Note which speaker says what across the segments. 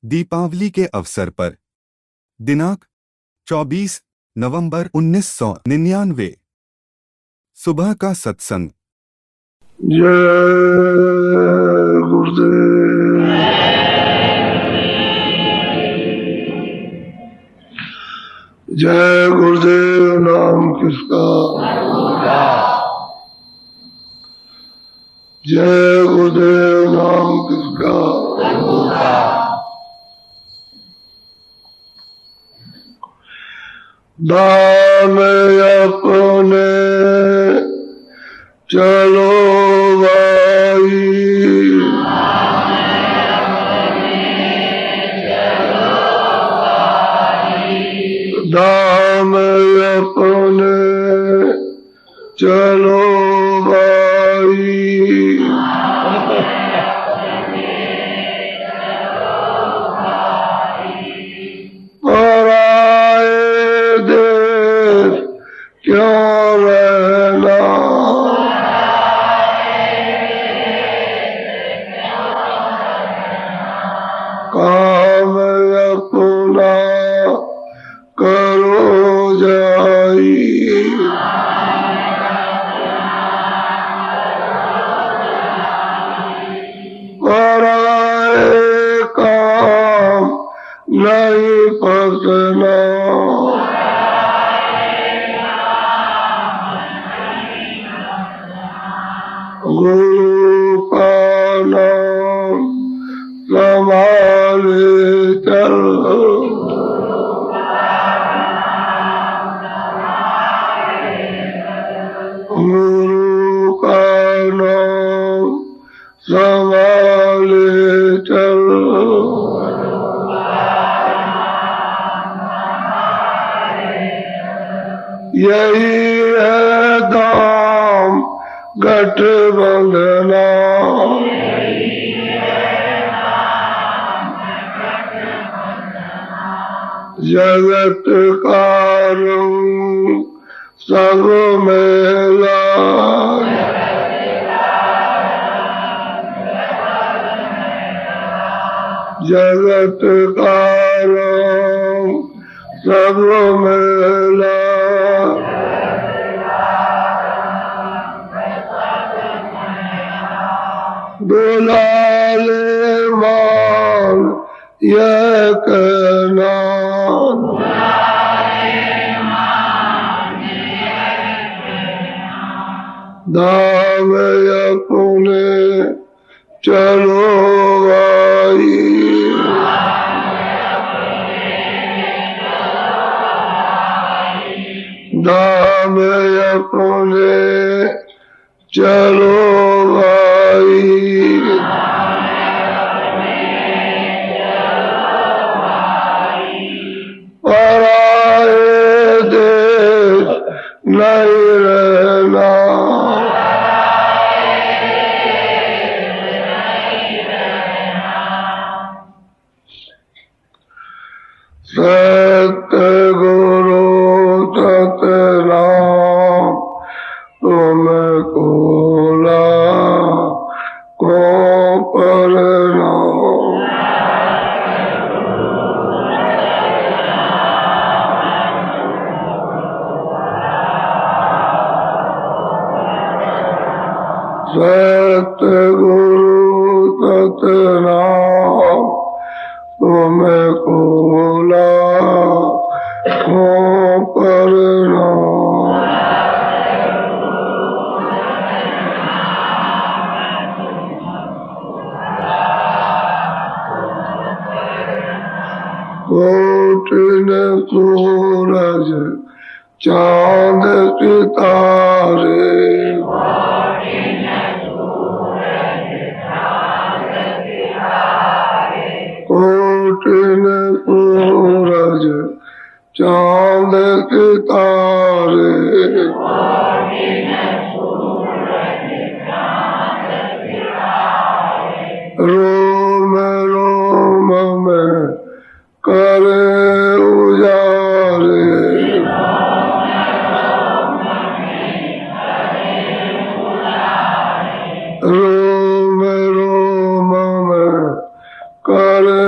Speaker 1: दीपावली के अवसर पर दिनांक 24 नवंबर 1999 सुबह का सत्संग।
Speaker 2: जय गुरुदेव। जय गुरुदेव नाम किसका, जय गुरुदेव नाम किसका। दाम अपने चलो भाई, दाम अपने चलो भाई, पराए देश क्यों रहना, काम अपना करो जाई, पराए काम नहीं फसना, गुरु का नाम संभाले चल, गुरु का नाम संभाले चल, यही है दाम गठबंधना, जगत का रंग सब मेला, जगत का रंग सब मेला, दुलाले मान यह कहना, दाम अपने चलो भाई, दाम अपने चलो भाई, पराए देश नहीं रहना, सत्य गुरु सतनाम तुमको को प्रणाम, सत्य गुरु सतनाम तुमको को प्रणाम, कोटिन सूरज चांद सितारे, कोटिन सूरज चांद सितारे, रोम रोम में करे उजारे, रोम रोम में करे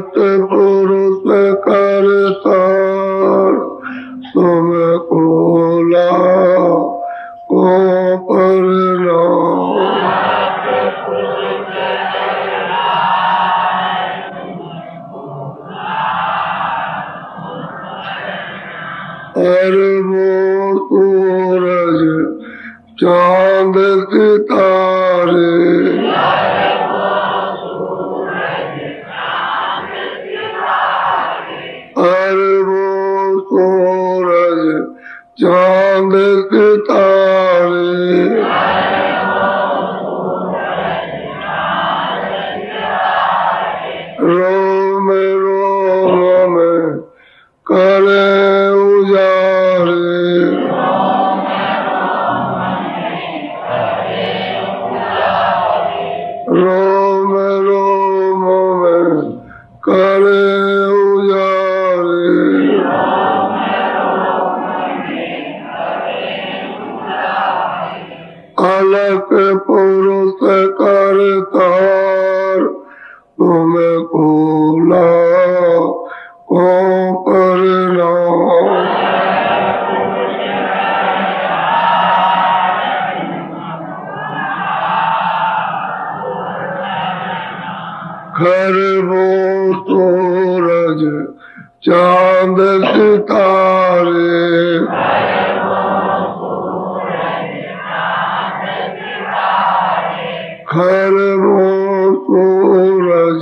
Speaker 2: सतपुरुष करतार तुमको लाखों प्रणाम। अरबों सूरज चांद सितारे अरबों सूरज चांद सितारे रोम रोम में करे उजारे रोम रोम में करे उजारे अलग पुरुष करतार तुमको लाखों प्रणाम। खरबों सूरज चांद सितारे खरबों सूरज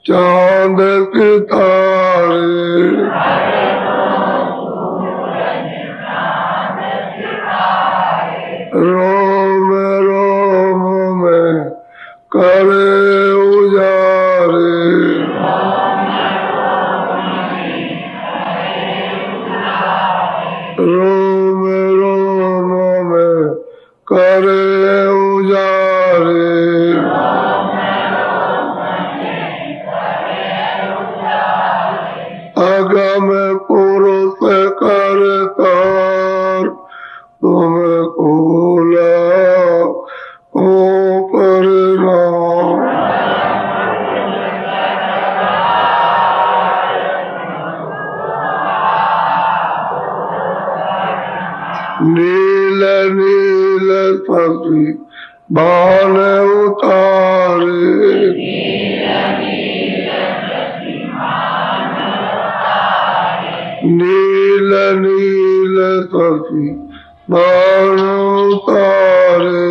Speaker 2: चांद सितारे रोम रोम में करे उजारे रोम रोम में करे उजारे अगम पुरुष करतार तुमको लाखों प्रणाम। नील नील सखी बाण उतारे नील नील सखी बाण उतारे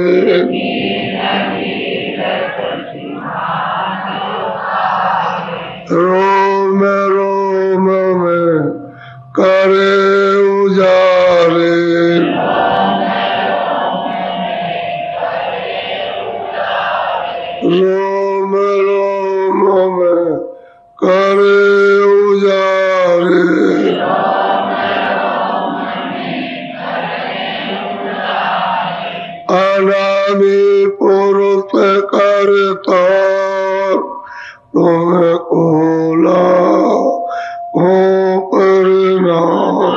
Speaker 2: रोम रोम में करे उजारे रोम रोम में करे उजारे अनामी पुरुष करतार तुमको लाखों प्रणाम।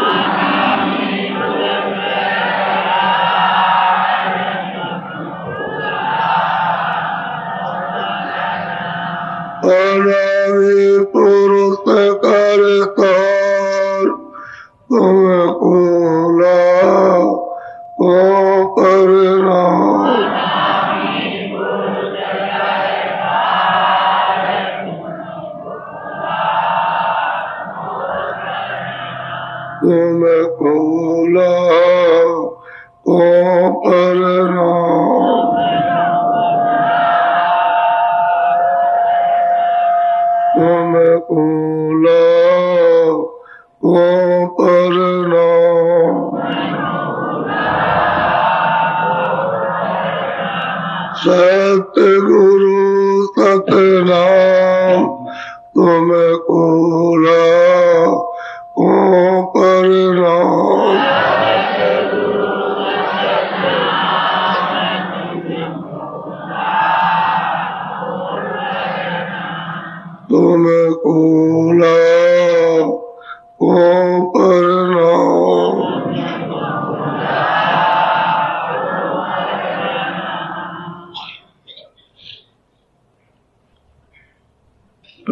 Speaker 2: अनामी पुरुष करतार तुमको लाखों प्रणाम। तुमको लाखों प्रणाम। तुमको लाखों प्रणाम। सतगुरु सतनाम तुमको लाखों प्रणाम। तुमको लाखों प्रणाम।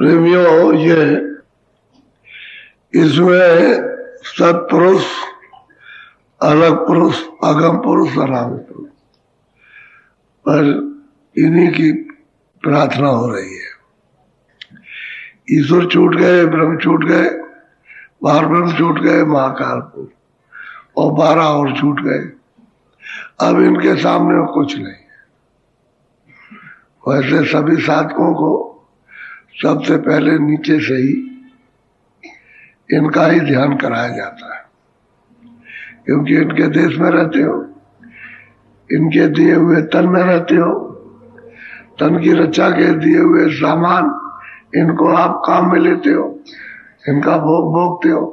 Speaker 2: प्रेमियों, ये इसमें सत्पुरुष, अलग पुरुष, अगम पुरुष, अनागम पुरुष, पर इन्हीं की प्रार्थना हो रही है। ईश्वर छूट गए, ब्रह्म छूट गए, बार ब्रह्म छूट गए, महाकाल पुरुष, और 12 और छूट गए। अब इनके सामने कुछ नहीं है। वैसे सभी साधकों को सबसे पहले नीचे से ही इनका ही ध्यान कराया जाता है, क्योंकि इनके देश में रहते हो, इनके दिए हुए तन में रहते हो, तन की रक्षा के दिए हुए सामान इनको आप काम में लेते हो, इनका भोग भोगते हो,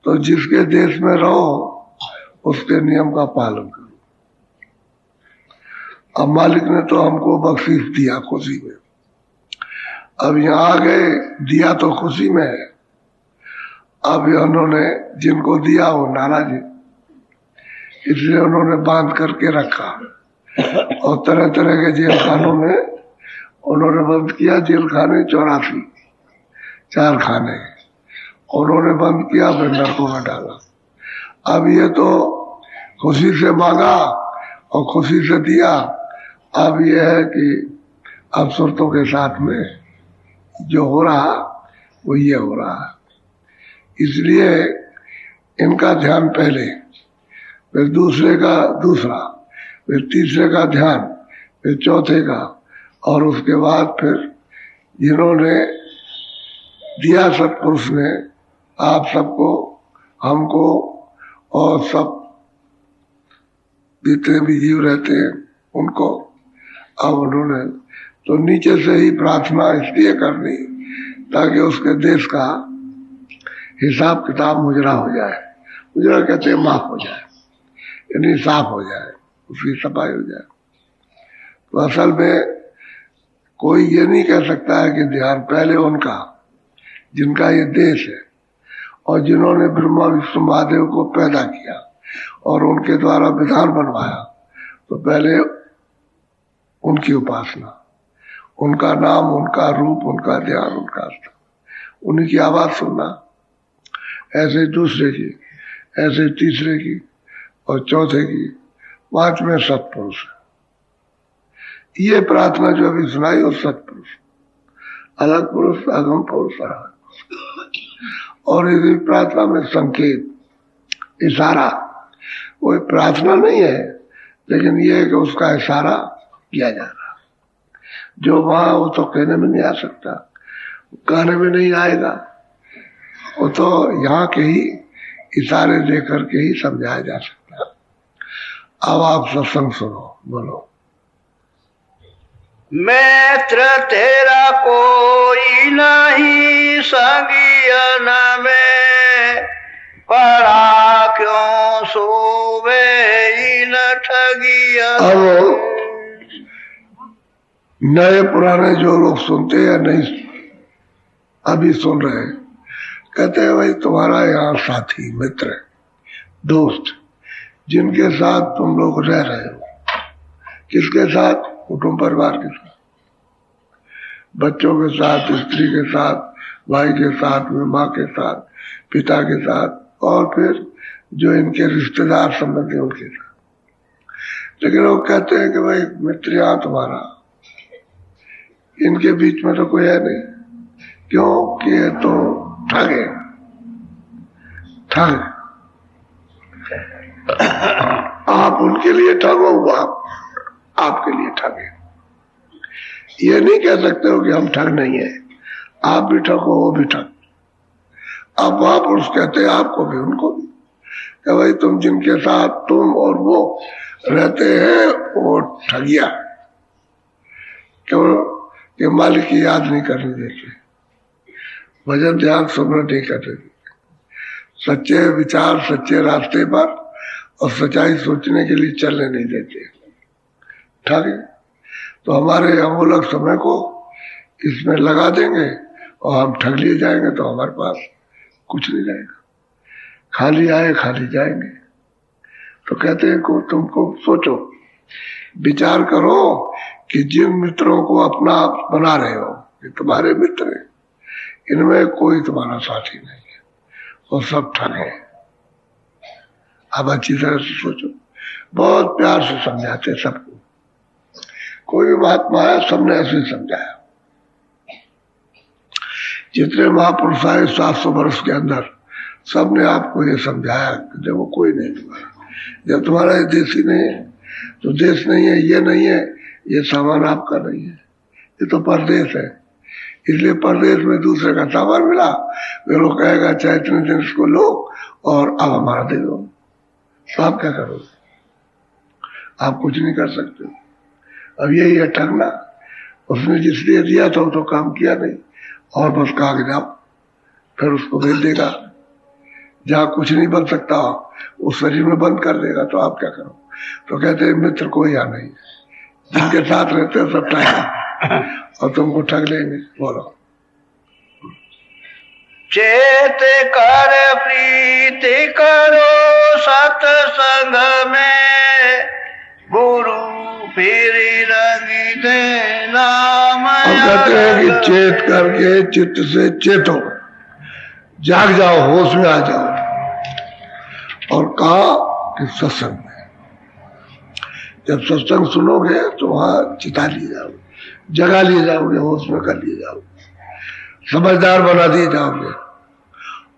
Speaker 2: तो जिसके देश में रहो उसके नियम का पालन करो। अब मालिक ने तो हमको बख्शीश दिया खुशी में, अब यहाँ आ गए, दिया तो खुशी में है, अब उन्होंने जिनको दिया वो नाराज है, इसलिए उन्होंने बांध करके रखा और तरह तरह के जेल खानों में उन्होंने बंद किया। जेल खाने 84, 4 खाने उन्होंने बंद किया, फिर नरकों में डाला। अब ये तो खुशी से मांगा और खुशी से दिया, अब ये है कि अब सुरतों के साथ में जो हो रहा वो ये हो रहा है। इसलिए इनका ध्यान पहले, फिर दूसरे का दूसरा, फिर तीसरे का ध्यान, फिर चौथे का, और उसके बाद फिर जिन्होंने दिया सत्पुरुष ने आप सबको, हमको और सब जितने भी जीव रहते हैं उनको, अब उन्होंने तो नीचे से ही प्रार्थना इसलिए करनी ताकि उसके देश का हिसाब किताब मुजरा हो जाए। मुजरा कहते हैं माफ हो जाए, यानी साफ हो जाए, उसकी सफाई हो जाए। तो असल में कोई ये नहीं कह सकता है कि ध्यान पहले उनका जिनका ये देश है और जिन्होंने ब्रह्मा विष्णु महादेव को पैदा किया और उनके द्वारा विधान बनवाया, तो पहले उनकी उपासना, उनका नाम, उनका रूप, उनका ध्यान, उनका उन्हीं की आवाज सुनना, ऐसे दूसरे की, ऐसे तीसरे की और चौथे की, 5वें सत्पुरुष। ये प्रार्थना जो अभी सुनाई वो सत्पुरुष, अलग पुरुष, अगम पुरुष, और इस प्रार्थना में संकेत, इशारा, वो प्रार्थना नहीं है, लेकिन ये है कि उसका इशारा किया जा रहा। जो वहां वो तो कहने में नहीं आ सकता, कहने में नहीं आएगा, वो तो यहाँ के ही इशारे दे करके ही समझाया जा सकता। अब आप सत्संग सुनो, बोलो।
Speaker 3: मैत्र तेरा कोई नहीं संगियन में, पड़ा क्यों सोवे इन ठगियन।
Speaker 2: अब नए पुराने जो लोग सुनते हैं, नहीं अभी सुन रहे हैं, कहते हैं भाई तुम्हारा यहाँ साथी, मित्र, दोस्त, जिनके साथ तुम लोग रह रहे हो, किसके साथ? कुटुंब परिवार के साथ, बच्चों के साथ, स्त्री के साथ, भाई के साथ, माँ के साथ, पिता के साथ, और फिर जो इनके रिश्तेदार संबंधी उनके साथ। लेकिन वो कहते हैं कि भाई मित्र यहाँ तुम्हारा, इनके बीच में तो कोई है नहीं, क्योंकि ये तो ठग है, ठग। आप उनके लिए ठग हो, वो आपके लिए ठग है। ये नहीं कह सकते हो कि हम ठग नहीं है, आप भी ठग हो, वो भी ठग। अब वहां पुरुष कहते हैं आपको भी उनको भी, कि भाई तुम जिनके साथ तुम और वो रहते हैं वो ठगिया, क्यों कि मालिक की याद नहीं करने देते, भजन ध्यान सुमरन नहीं करने देते, सच्चे विचार सच्चे रास्ते पर और सच्चाई सोचने के लिए चलने नहीं देते, ठग। तो हमारे अमूलक समय को इसमें लगा देंगे और हम ठग लिए जाएंगे, तो हमारे पास कुछ नहीं रहेगा, खाली आए खाली जाएंगे। तो कहते हैं को तुमको सोचो, विचार करो कि जिन मित्रों को अपना बना रहे हो, ये तुम्हारे मित्र हैं, इनमें कोई तुम्हारा साथी नहीं है, वो सब ठग है। आप अच्छी तरह से सोचो, बहुत प्यार से समझाते सबको, कोई भी महात्मा है सबने ऐसे ही समझाया। जितने महापुरुष आए 700 वर्ष के अंदर, सबने आपको ये समझाया कि देखो कोई नहीं तुम्हारा, जब तुम्हारा ये देश ही नहीं है तो देश नहीं है, ये नहीं है, ये सामान आपका नहीं है, ये तो परदेश है। इसलिए परदेश में दूसरे का सामान मिला, वे लोग कहेगा अच्छा इतने दिन इसको लो और अब हमारा दे दो, तो आप क्या करोगे? आप कुछ नहीं कर सकते। अब यही है ठगना। उसने जिसलिए दिया था वो तो काम किया नहीं, और बस कहा कि जाओ, फिर उसको भेज देगा जहाँ कुछ नहीं बन सकता उस शरीर में बंद कर देगा, तो आप क्या करो? तो कहते हैं मित्र कोई या नहीं, जिनके साथ रहते हैं सब ठग और तुमको ठग लेंगे। बोलो,
Speaker 3: चेत कर प्रीति करो सत्संग में, गुरु फिर रंगी दे नाम।
Speaker 2: कहते हैं कि चेत करके चित्त से चेतो, जाग जाओ, होश में आ जाओ। और कहा कि सत्संग में, जब सत्संग सुनोगे तो वहां चिता लिए जाओगे, जगा लिए जाओगे, होश में कर लिए जाओगे, समझदार बना दिए जाओगे।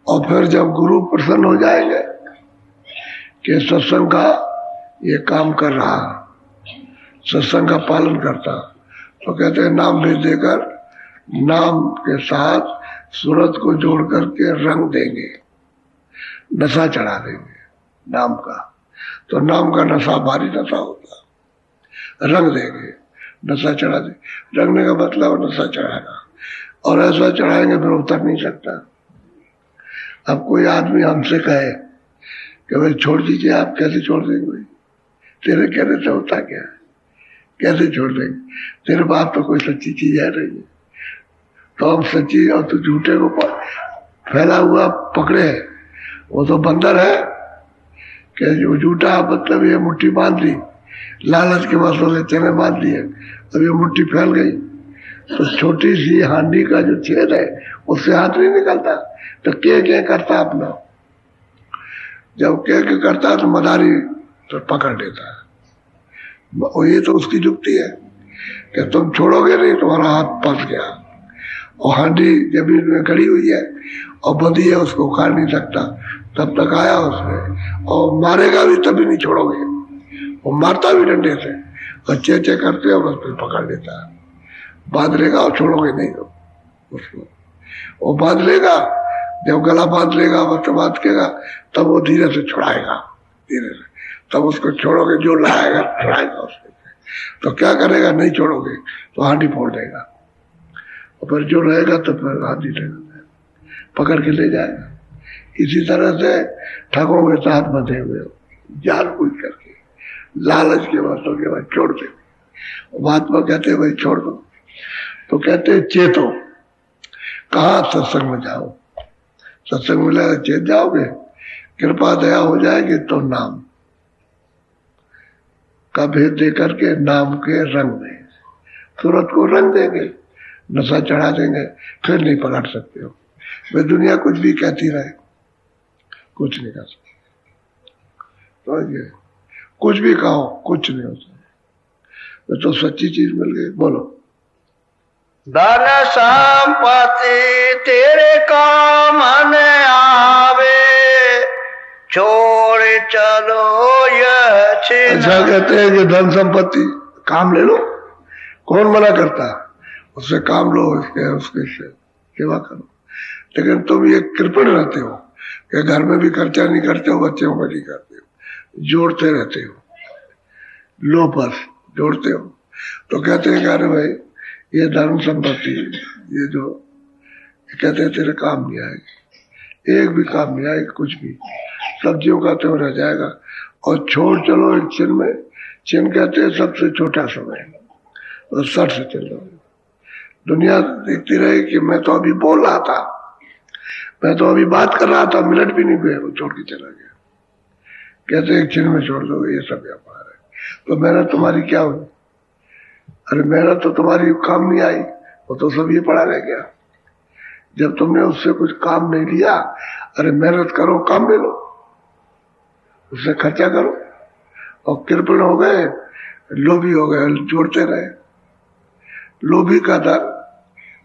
Speaker 2: और फिर जब गुरु प्रसन्न हो जाएंगे कि सत्संग का ये काम कर रहा, सत्संग का पालन करता, तो कहते हैं नाम भेज देकर नाम के साथ सूरत को जोड़ करके रंग देंगे, नशा चढ़ा देंगे नाम का। तो नाम का नशा भारी नशा होता, रंग देंगे, नशा चढ़ा देंगे। रंगने का मतलब नशा चढ़ाना, और ऐसा चढ़ाएंगे फिर उतर नहीं सकता। अब कोई आदमी हमसे कहे कि भाई छोड़ दीजिए, आप कैसे छोड़ देंगे? भाई तेरे कहने से होता क्या है, कैसे छोड़ देंगे? तेरे पास तो कोई सच्ची चीज है नहीं, तो हम सच्ची और तो झूठे को फैला हुआ पकड़े, वो तो बंदर है कि जो झूठा मतलब ये मुट्ठी बांध ली, लालच के मसले चने बांध लिए, अब ये मुट्ठी फैल गई, तो छोटी सी हांडी का जो छेद है उससे हाथ नहीं निकलता, तो क्या करता अपना, जब क्या करता है तो मदारी तो पकड़ लेता है। और ये तो उसकी जुक्ति है कि तुम छोड़ोगे नहीं, तुम्हारा हाथ फंस गया, और हांडी जमीन में खड़ी हुई है और बंधी है, उसको उखाड़ नहीं सकता, तब तक आया उसमें, और मारेगा भी तभी नहीं छोड़ोगे, वो मारता भी डंडे से, और चे करते हैं बस फिर पकड़ लेता है, बांध लेगा और छोड़ोगे नहीं तो उसको, वो बांध लेगा, जब गला बांध लेगा, बस बांध केगा, तब वो धीरे से छुड़ाएगा, धीरे से, तब उसको छोड़ोगे, जो लगाएगा छुड़ाएगा उसको। तो क्या करेगा? नहीं छोड़ोगे तो हांडी फोड़ देगा, और फिर जो रहेगा तो फिर हांडी पकड़ के ले जाएगा। इसी तरह से ठगों के साथ बंधे हुए हो, जानबूझ करके लालच के बातों के बाद छोड़ दे। महात्मा कहते हैं भाई छोड़ दो, तो कहते हैं चेतो, कहा सत्संग में जाओ, सत्संग में चेत जाओगे, कृपा दया हो जाएगी तो नाम का भेद दे करके नाम के रंग में सूरत को रंग देंगे, नशा चढ़ा देंगे, फिर नहीं पकड़ सकते हो। वे दुनिया कुछ भी कहती रहे, कुछ नहीं कर सकते, तो ये कुछ भी कहो कुछ नहीं हो सकता, तो सच्ची चीज मिल गई। बोलो,
Speaker 3: धन संपत्ति तेरे काम न आवे, छोड़ चलो यह छिन।
Speaker 2: ऐसा कहते हैं कि धन संपत्ति काम ले लो, कौन मना करता? उससे काम लो, उसके सेवा करो, लेकिन तुम ये कृपण रहते हो कि घर में भी खर्चा नहीं करते हो, बच्चों को नहीं करते हो, जोड़ते रहते हो, लो बस जोड़ते हो। तो कहते हैं अरे भाई ये धन संपत्ति, ये जो कहते हैं तेरे काम नहीं आएगी, एक भी काम नहीं आएगा, कुछ भी सब्जियों का तो रह जाएगा, और छोड़ चलो एक छिन में, छिन कहते हैं सबसे छोटा समय, और सर से चल रहा। दुनिया देखती रही कि मैं तो अभी बोल रहा था, मैं तो अभी बात कर रहा था, मिनट भी नहीं हुए वो छोड़ के चला गया। कहते एक छिन में छोड़ दो, ये सब व्यापार है। तो मेहनत तुम्हारी क्या हुई? अरे मेहनत तो तुम्हारी काम नहीं आई, वो तो सब ये पड़ा रह गया। जब तुमने उससे कुछ काम नहीं लिया, अरे मेहनत करो, काम ले लो, उससे खर्चा करो। और कृपण हो गए, लोभी हो गए, जोड़ते रहे। लोभी का धन,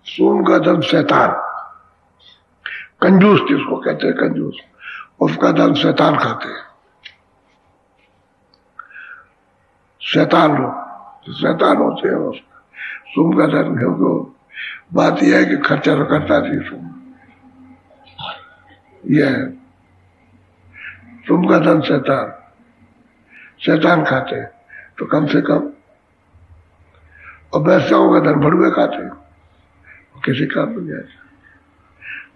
Speaker 2: सोम का धन शैतान, कंजूस जिसको कहते हैं कंजूस, उसका धन शैतान खाते हैं। शैतान लोग शैतान होते हैं उसका सोम का धन, क्योंकि बात यह है कि खर्चा तो करता नहीं सोम, यह है सोम का धन शैतान, शैतान खाते हैं। तो कम से कम, और वैश्याओं का धन भड़ुए खाते हैं, किसी काम नहीं आता।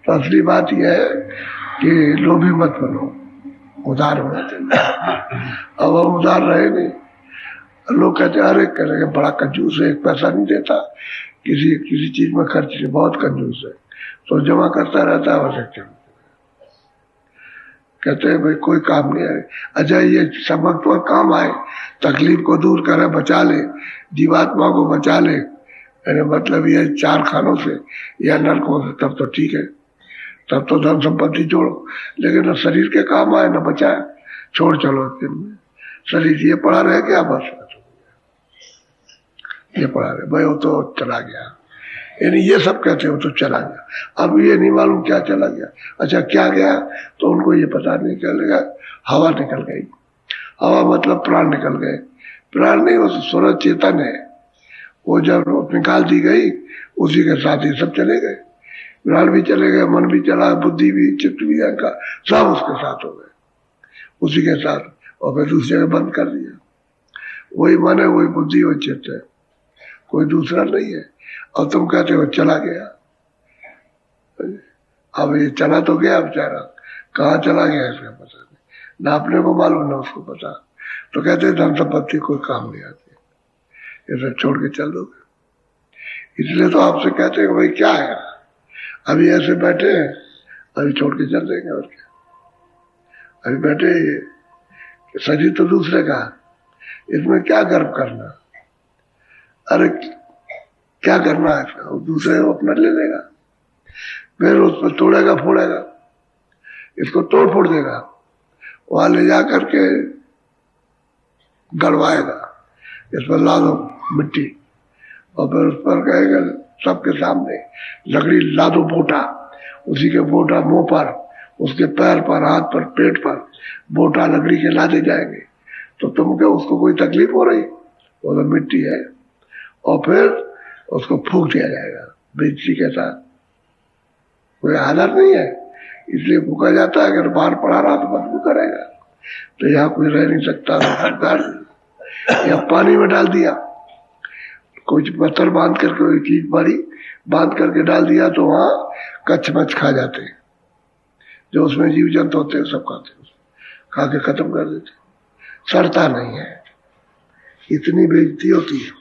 Speaker 2: तो असली बात यह है कि लोभी मत बनो, उदार होना चाहिए। अब हम उदार रहे नहीं, लोग कहते हैं अरे करेंगे बड़ा कंजूस है, एक पैसा नहीं देता, किसी चीज में खर्च नहीं, बहुत कंजूस है, तो जमा करता रहता है वैसे। कहते हैं भाई कोई काम नहीं आए, अच्छा ये सबक तो काम आए, तकलीफ को दूर करे, बचा ले, जीवात्मा को बचा ले, मतलब ये 4 खानों से या नरकों से, तब तो ठीक है, तब तो धन संपत्ति जोड़ो। लेकिन न शरीर के काम आए न बचाए, छोड़ चलो। शरीर ये पड़ा रह गया, बस ये पड़ा रहे भाई, वो तो चला गया, यानी ये सब कहते हो तो चला गया। अब ये नहीं मालूम क्या चला गया, अच्छा क्या गया, तो उनको ये पता नहीं चलेगा। हवा निकल गई, हवा मतलब प्राण निकल गए। प्राण नहीं, वो सूरज चेतन है, वो जब निकाल दी गई उसी के साथ ही सब चले गए। प्राण भी चले गए, मन भी चला, बुद्धि भी, चित्त भी, अहंकार सब उसके साथ हो गए, उसी के साथ। और फिर दूसरे को बंद कर दिया। वही मन है, वही बुद्धि, वही चित्त है, कोई दूसरा नहीं है। और तुम कहते हो चला गया, अब ये चला तो गया बेचारा, कहाँ चला गया इसका पता नहीं, ना अपने को मालूम ना उसको पता। तो कहते हैं धन संपत्ति कोई काम नहीं आती, ये सब छोड़ के चल दोगे। इसलिए तो आपसे कहते हैं भाई क्या है, अभी ऐसे बैठे हैं, अभी छोड़ के चल देंगे, और क्या, अभी बैठे ये शरीर तो दूसरे का, इसमें क्या गर्व करना, अरे क्या करना है, दूसरे को अपना ले लेगा, फिर उस पर तोड़ेगा फोड़ेगा, इसको तोड़ फोड़ देगा, वहां ले जा करके गड़वाएगा, इस पर ला दो मिट्टी, और फिर उस पर कहेगा सबके सामने लकड़ी ला दो बोटा, उसी के बोटा मुंह पर, उसके पैर पर, हाथ पर, पेट पर बोटा लकड़ी के लादे जाएंगे। तो तुम क्या उसको कोई तकलीफ हो रही, वो तो मिट्टी है। और फिर उसको फूंक दिया जाएगा बिजली के साथ, कोई हालत नहीं है, इसलिए फूका जाता है। अगर बाहर पड़ा रहा तो बदबू करेगा, तो यहाँ कोई रह नहीं सकता, या पानी में डाल दिया, कुछ पत्थर बांध करके, कोई चीज बड़ी बांध करके डाल दिया, तो वहां कच्छ मच्छ खा जाते हैं, जो उसमें जीव जंतु होते हैं सब खाते हैं, खा के खत्म कर देते, सड़ता नहीं है। इतनी बेइज्जती होती है।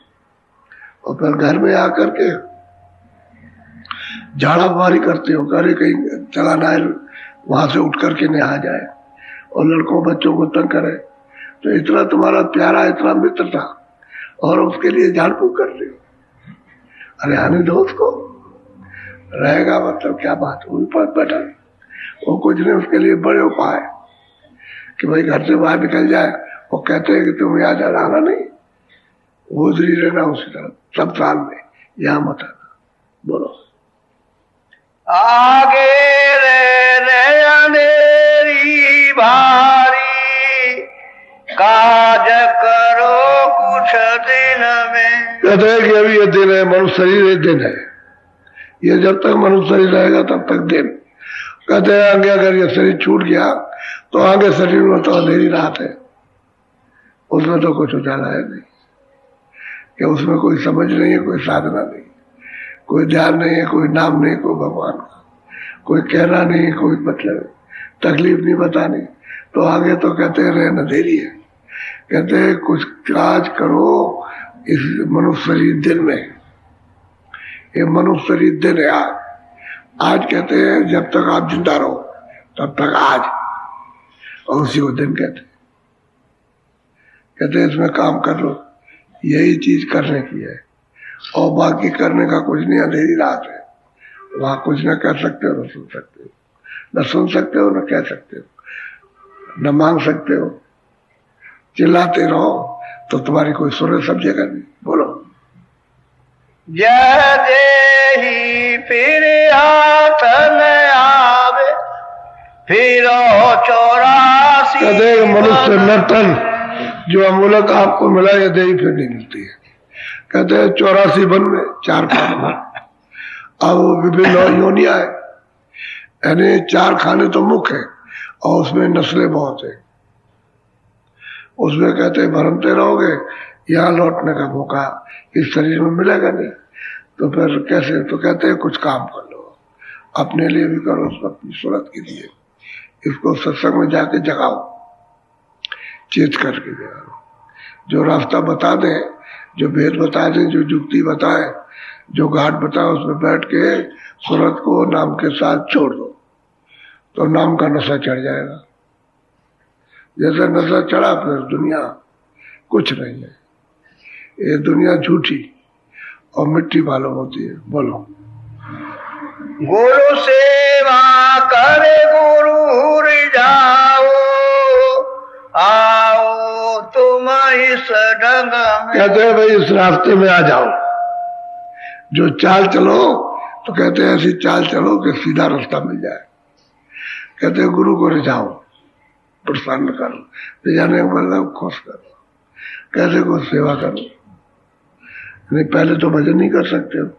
Speaker 2: और फिर घर में आकर के झाड़ा बारी करते हो, करे कहीं चला ना वहां से उठ करके नहा जाए, और लड़कों बच्चों को तंग करे। तो इतना तुम्हारा प्यारा, इतना मित्र था, और उसके लिए झाड़ फूक करते हो, अरे आने दो उसको, रहेगा मतलब क्या बात, वही पर बैठा, वो कुछ नहीं, उसके लिए बड़े उपाय कि भाई घर से बाहर निकल जाए। वो कहते हैं कि तुम यहाँ जा आना नहीं, वो उधरी रहना उसी तरह सब साल में, यहाँ मत आना। बोलो
Speaker 3: आगे रे अंधेरी भारी, काज करो कुछ दिन में।
Speaker 2: कहते हैं कि अभी ये दिन है, मनुष्य शरीर ये दिन है, ये जब तक मनुष्य शरीर रहेगा तब तक दिन। कहते हैं आगे अगर ये शरीर छूट गया तो आगे शरीर में तो अंधेरी रात है, उसमें तो कुछ उजाला है नहीं, कि उसमें कोई समझ नहीं है, कोई साधना नहीं, कोई ध्यान नहीं है, कोई नाम नहीं, कोई भगवान का, कोई कहना नहीं, कोई मतलब तकलीफ नहीं बतानी। तो आगे तो कहते हैं अंधेरी है। कहते हैं कुछ काज करो इस मनुष्य शरीर दिन में, ये मनुष्य शरीर दिन है आज कहते हैं जब तक आप जिंदा रहो तब तक आज, और उसी को दिन कहते हैं। कहते हैं इसमें काम कर लो, यही चीज करने की है, और बाकी करने का कुछ नहीं, अंधेरी रात है, वहां कुछ न कह सकते हो न सुन सकते हो, न सुन सकते हो न कह सकते हो, न मांग सकते हो। चिल्लाते रहो तो तुम्हारी कोई सुने समझेगा नहीं। बोलो।
Speaker 3: जय देही फिर हाथ न आवे, फिरो 84
Speaker 2: कहते मनुष्य नर्तन जो अमूलक आपको मिला ये देही फिर नहीं मिलती है। कहते हैं 84 वन में 4 खाने, अब वो विभिन्न योनिया है, यानी 4 खाने तो मुख्य है और उसमें नस्लें बहुत है। उसमें कहते हैं भरमते रहोगे, यहाँ लौटने का मौका इस शरीर में मिलेगा नहीं, तो फिर कैसे? तो कहते हैं कुछ काम कर लो, अपने लिए भी करो, अपनी सूरत के लिए। इसको सत्संग में जाके जगाओ, चेत करके जगाओ, जो रास्ता बता दे, जो भेद बता दे, जो युक्ति बताए, जो घाट बताए, उसमें बैठ के सूरत को नाम के साथ छोड़ दो, तो नाम का नशा चढ़ जाएगा। जैसे नशा चढ़ा फिर दुनिया कुछ नहीं है, ये दुनिया झूठी और मिट्टी मालूम होती है। बोलो।
Speaker 3: गुरु सेवा करे गुरु रिझाओ, आओ तुम इस ढंग में।
Speaker 2: कहते हैं भाई इस रास्ते में आ जाओ, जो चाल चलो, तो कहते हैं ऐसी चाल चलो कि सीधा रास्ता मिल जाए। कहते हैं गुरु को रिझाओ, प्रसन्न करो, रिझाने का मतलब खुश करो। कैसे को सेवा करो? नहीं पहले तो भजन नहीं कर सकते हो।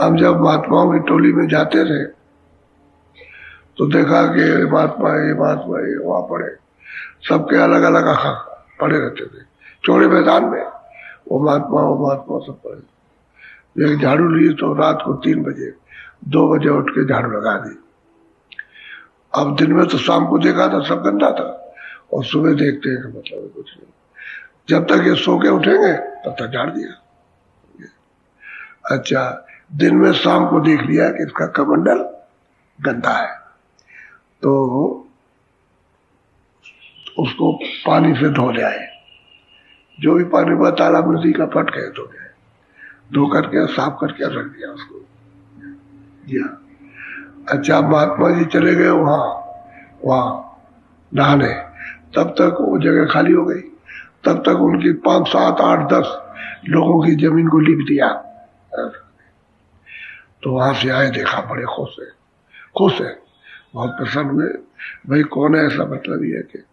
Speaker 2: हम जब महात्माओं की टोली में जाते थे तो देखा कि महात्मा ये वहां पड़े, सबके अलग अलग आखा पड़े रहते थे चौड़े मैदान में, वो महात्मा सब पड़े। एक झाड़ू लिए तो रात को 3 बजे 2 बजे उठ के झाड़ू लगा दी। अब दिन में तो शाम को देखा था सब गंदा था, और सुबह देखते हैं कि मतलब कुछ नहीं, जब तक ये सो के उठेंगे तब तक झाड़ दिया। अच्छा, दिन में शाम को देख लिया कि इसका कमंडल गंदा है, तो उसको पानी से धो जाए, जो भी पानी हुआ तालाब नदी का फट गए धो जाए, धो करके साफ करके रख दिया उसको। हाँ। अच्छा, महात्मा जी चले गए वहां नहाने, तब तक वो जगह खाली हो गई, तब तक उनकी 5, 7, 8, 10 लोगों की जमीन को लिख दिया। तो वहां से आए, देखा, बड़े खुश है, बहुत प्रसन्न हुए। भाई कौन है ऐसा? मतलब ये है कि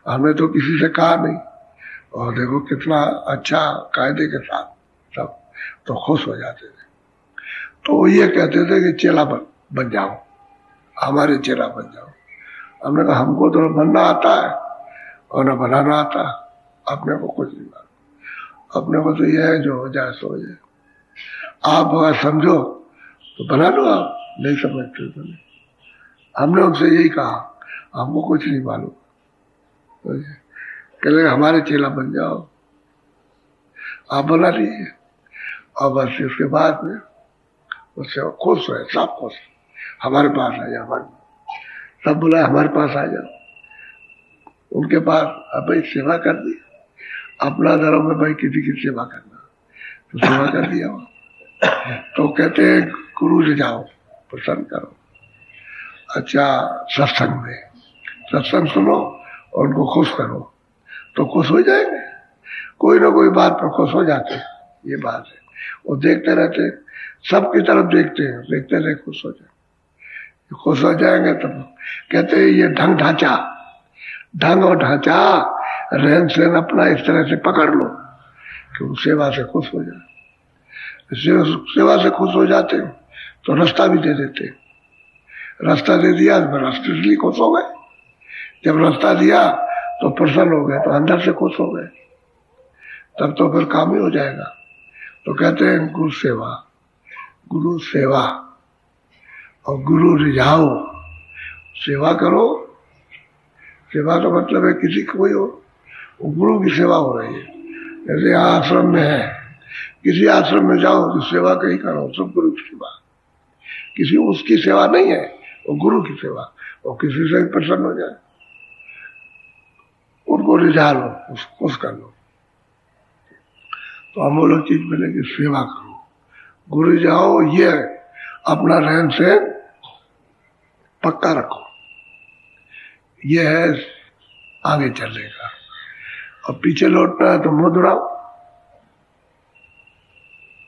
Speaker 2: हमने तो किसी से कहा नहीं, और देखो कितना अच्छा कायदे के साथ सब, तो खुश हो जाते थे। तो वो ये कहते थे कि चेला बन जाओ, हमारे चेला बन जाओ। हमने कहा हमको तो बनना आता है और न बनाना आता, अपने को कुछ नहीं मालूम, अपने को तो यह है जो हो जाए सो जाए। आप अगर समझो तो बना लो, आप नहीं समझते तो नहीं। हमने उनसे यही कहा, हमको कुछ नहीं मालूम, कहले हमारे चेला बन जाओ। आप बना लिए, और बस उसके बाद में उससे खुश है, सब खुश, हमारे पास आ जाओ। सब बोला हमारे पास आ जाओ। उनके पास अब भाई सेवा कर दी, अपना धर्म में भाई किसी की सेवा करना, तो सेवा कर दिया। तो कहते हैं गुरु से जाओ, प्रसन्न करो। अच्छा, सत्संग सुनो और उनको खुश करो, तो खुश हो जाएंगे। कोई ना कोई बात पर खुश हो जाते हैं, ये बात है। वो देखते रहते, सबकी तरफ देखते हैं, देखते रहे, खुश हो जाए। खुश हो जाएंगे तब कहते हैं ये ढंग और ढांचा, रहन सहन अपना इस तरह से पकड़ लो कि वो सेवा से खुश हो जाए। सेवा से खुश हो जाते तो रास्ता भी दे देते। रास्ता दे दिया तो रास्ते से लिए खुश हो गए। जब रास्ता दिया तो प्रसन्न हो गए, तो अंदर से खुश हो गए, तब तो फिर काम ही हो जाएगा। तो कहते हैं गुरु सेवा और गुरु रिझाओ। सेवा करो, सेवा का मतलब है किसी कोई हो, वो गुरु की सेवा हो रही है। जैसे यहाँ आश्रम में है, किसी आश्रम में जाओ तो सेवा कहीं करो, सब गुरु की सेवा। किसी उसकी सेवा नहीं है, वो गुरु की सेवा। और किसी से प्रसन्न हो जाए, उनको रिझा लो, उसको खुश कर लो, तो अमूल्य चीज मिलेगी। सेवा करो, गुरु जाओ, ये अपना रहन सहन पक्का रखो। ये है आगे चलने का। और पीछे लौटना है तो मुंह दुराओ,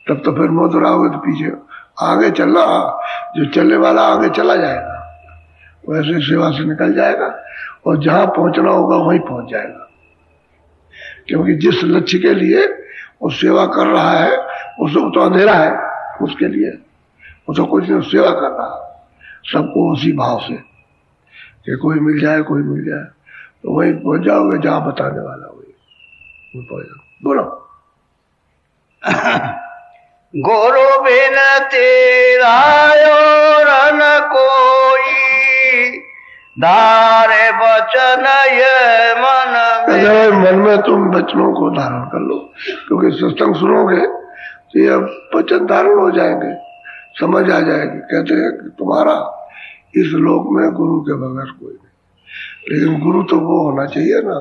Speaker 2: तब तो फिर मुंह दुराओगे तो पीछे। आगे चलना, जो चलने वाला आगे चला जाएगा, वैसे सेवा से निकल जाएगा और जहां पहुंचना होगा वहीं पहुंच जाएगा। क्योंकि जिस लक्ष्य के लिए वो सेवा कर रहा है उसको तो अंधेरा है, उसके लिए उसको कुछ नहीं, सेवा कर रहा है सबको उसी भाव से कि कोई मिल जाए, कोई मिल जाए, तो वहीं पहुंच जाओगे जहां बताने वाला वही पहुंच जाओ। बोलो।
Speaker 3: गुरु बिन तेरायो रन कोई, धारे वचन ये मन में।
Speaker 2: मन में तुम वचनों को धारण कर लो, क्योंकि सत्संग सुनोगे तो ये वचन धारण हो जाएंगे, समझ आ जाएगी। कहते हैं कि तुम्हारा इस लोक में गुरु के बगैर कोई नहीं, लेकिन गुरु तो वो होना चाहिए ना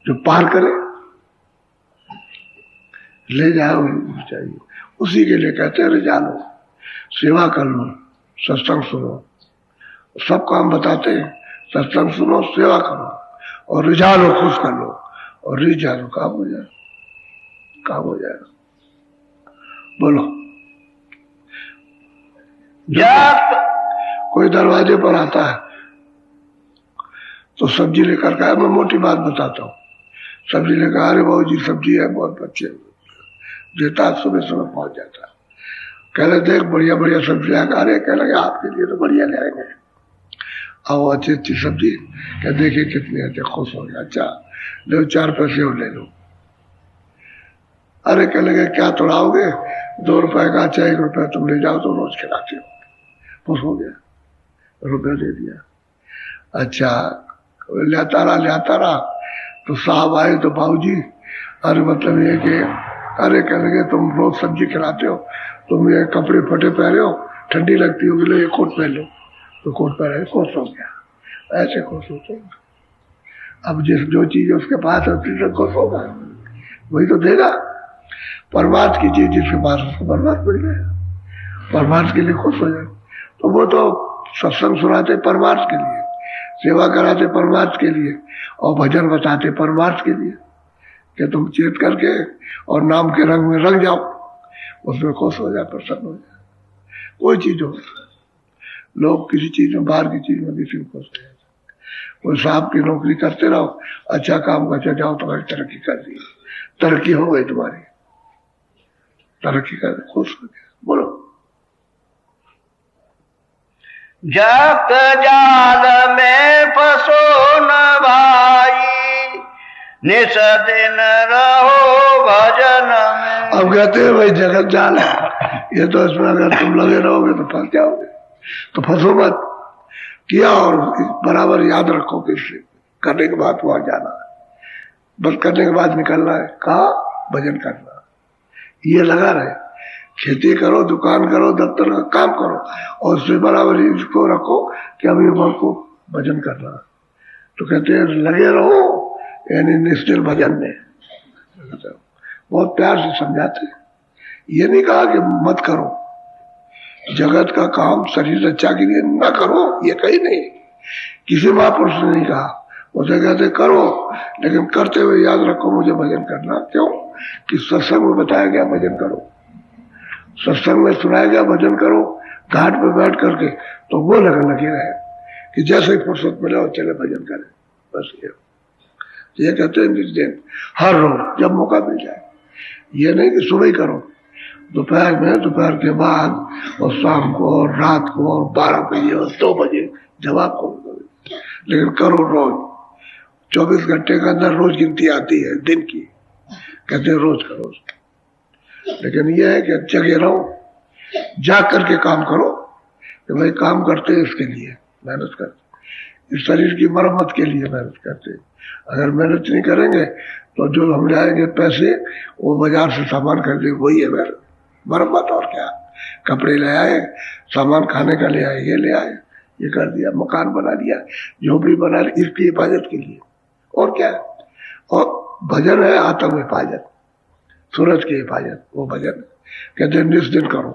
Speaker 2: जो पार करे, ले जाओ चाहिए। उसी के लिए कहते हैं जानो, सेवा कर लो, सत्संग सुनो, सब काम बताते हैं। सत्संग सुनो, सेवा करो और रिझानो, खुश कर लो और रिझानो, काम हो जाए, काम हो जाएगा। बोलो।
Speaker 3: जब
Speaker 2: कोई दरवाजे पर आता है तो सब्जी लेकर के, मैं मोटी बात बताता हूँ, सब्जी लेकर, अरे बाबू जी सब्जी है, बहुत अच्छे देता, सुबह सुबह पहुंच जाता। कह रहे देख बढ़िया बढ़िया सब्जी है, अरे कह लगे आपके लिए तो बढ़िया ले आएंगे, आओ अच्छी अच्छी सब्जी। क्या देखिए कितनी अच्छे, खुश हो गया, अच्छा लो 4 पैसे और ले लो। अरे कह लगे क्या तोड़ाओगे, 2 रुपए का, अच्छा 1 रुपया तुम ले जाओ तो रोज खिलाते हो। खुश हो गया, रुपया दे दिया। अच्छा लेता रहा तो साहब आए तो बाबूजी, अरे मतलब ये कि अरे कह लगे तुम रोज सब्जी खिलाते हो, तुम ये कपड़े फटे पहने हो, ठंडी लगती होगी, लो ये कोट पहन लो। तो कोट पहने, खुश हो गया। ऐसे खुश होते हैं। अब जो चीज उसके पास होती है खुश होगा, वही तो देगा। परमार्थ की चीज जिसके पास, उसको परमार्थ मिल गया, परमार्थ के लिए खुश हो जाए। तो वो तो सत्संग सुनाते परमार्थ के लिए, सेवा कराते परमार्थ के लिए, और भजन बताते परमार्थ के लिए कि तुम चेत करके और नाम के रंग में रंग जाओ, उसमें खुश हो जाए, प्रसन्न हो जाए। कोई चीज हो, लोग किसी चीज में, बाहर की चीज में किसी को खुश हो जाए। कोई साहब की नौकरी करते रहो, अच्छा काम करते जाओ, तुम्हारी तरक्की कर दी, तरक्की हो गई तुम्हारी, तरक्की कर, खुश हो गया। बोलो।
Speaker 3: जग जाल में फसो न भाई, निस दिन रहो भजन में।
Speaker 2: अब कहते हैं भाई जगत जाल है, ये तो इसमें अगर तुम लगे रहोगे तो फंस जाओगे, तो फंसो मत। किया और बराबर याद रखो कि करने के बाद वहां जाना है, बस करने के बाद निकलना है। कहा भजन करना, ये लगा रहे, खेती करो, दुकान करो, दफ्तर का काम करो, और उससे बराबर इसको रखो कि अभी को भजन करना। तो कहते हैं लगे रहो, यानी निश्चल भजन में। बहुत प्यार से समझाते, ये नहीं कहा कि मत करो, जगत का काम शरीर रक्षा के लिए न करो, ये कहीं नहीं, किसी महापुरुष ने नहीं कहा। उसे कहते करो, लेकिन करते हुए याद रखो मुझे भजन करना। क्यों कि सत्संग में बताया गया भजन करो, सत्संग में सुनाया गया भजन करो, घाट पे बैठ करके, तो वो लगन लगे रहे कि जैसे ही फुर्सत मिले और चले भजन करें, बस ये कहते हैं दिन, हर रोज जब मौका मिल जाए। ये नहीं कि सुबह ही करो, दोपहर में, दोपहर के बाद और शाम को और रात को और 12 बजे और 2 बजे जब आपको, लेकिन करो रोज। 24 घंटे के अंदर रोज गिनती आती है दिन की, कहते हैं रोज करो। लेकिन यह है कि जगे रहो, जाग करके काम करो कि भाई काम करते हैं इसके लिए, मेहनत करते, इस शरीर की मरम्मत के लिए मेहनत करते। अगर मेहनत नहीं करेंगे तो जो हम जाएंगे पैसे, वो बाजार से सामान खरीदे, वही है मरम्मत। और क्या, कपड़े ले आए, सामान खाने का ले आए, ये ले आए, ये कर दिया, मकान बना दिया, झोपड़ी बना ली, इसकी हिफाजत के लिए। और क्या, और भजन है आत्म हिफाजत, सूरज की हिफाजत, वो भजन कहते हैं निस दिन करो,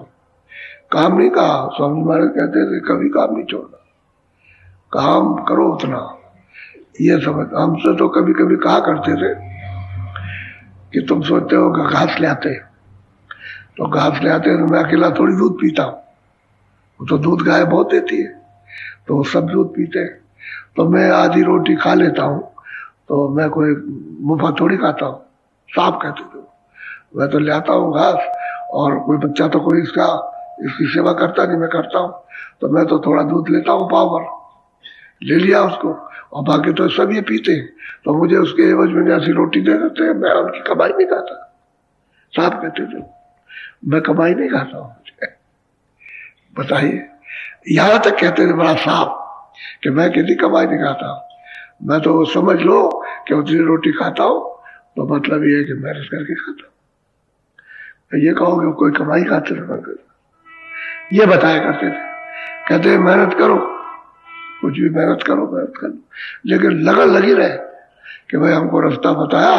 Speaker 2: काम नहीं कहा। स्वामी महाराज कहते थे कभी काम नहीं छोड़ना, काम करो उतना। ये समझ हमसे तो कभी कभी कहा करते थे कि तुम सोचते हो कि घास ले आते, तो घास ले आते तो मैं अकेला थोड़ी दूध पीता हूँ, वो तो दूध गाय बहुत देती है, तो वो सब दूध पीते हैं। तो मैं आधी रोटी खा लेता हूँ, तो मैं कोई मुफा थोड़ी खाता हूँ। साफ कहते थे, मैं तो ले आता हूँ घास, और कोई बच्चा तो कोई इसकी सेवा करता नहीं, मैं करता हूँ, तो मैं तो थोड़ा दूध लेता हूँ, पाव भर ले लिया उसको, और बाकी तो सब ये पीते हैं, तो मुझे उसके एवज में जैसी रोटी दे देते हैं, मैं उनकी कमाई नहीं खाता। साफ कहते थे, मैं कमाई नहीं खाता हूँ। बताइए, यहां तक कहते थे बड़ा साफ कि मैं किसी कमाई नहीं खाता हूँ, मैं तो समझ लो कि उतनी रोटी खाता हूँ, तो मतलब ये है कि मेहनत करके खाता हूँ। ये कहोगे कोई कमाई खाते थे, ये बताया करते थे, कहते मेहनत करो, कुछ भी मेहनत करो, मेहनत करो, लेकिन लगन लगी रहे कि भाई हमको रास्ता बताया,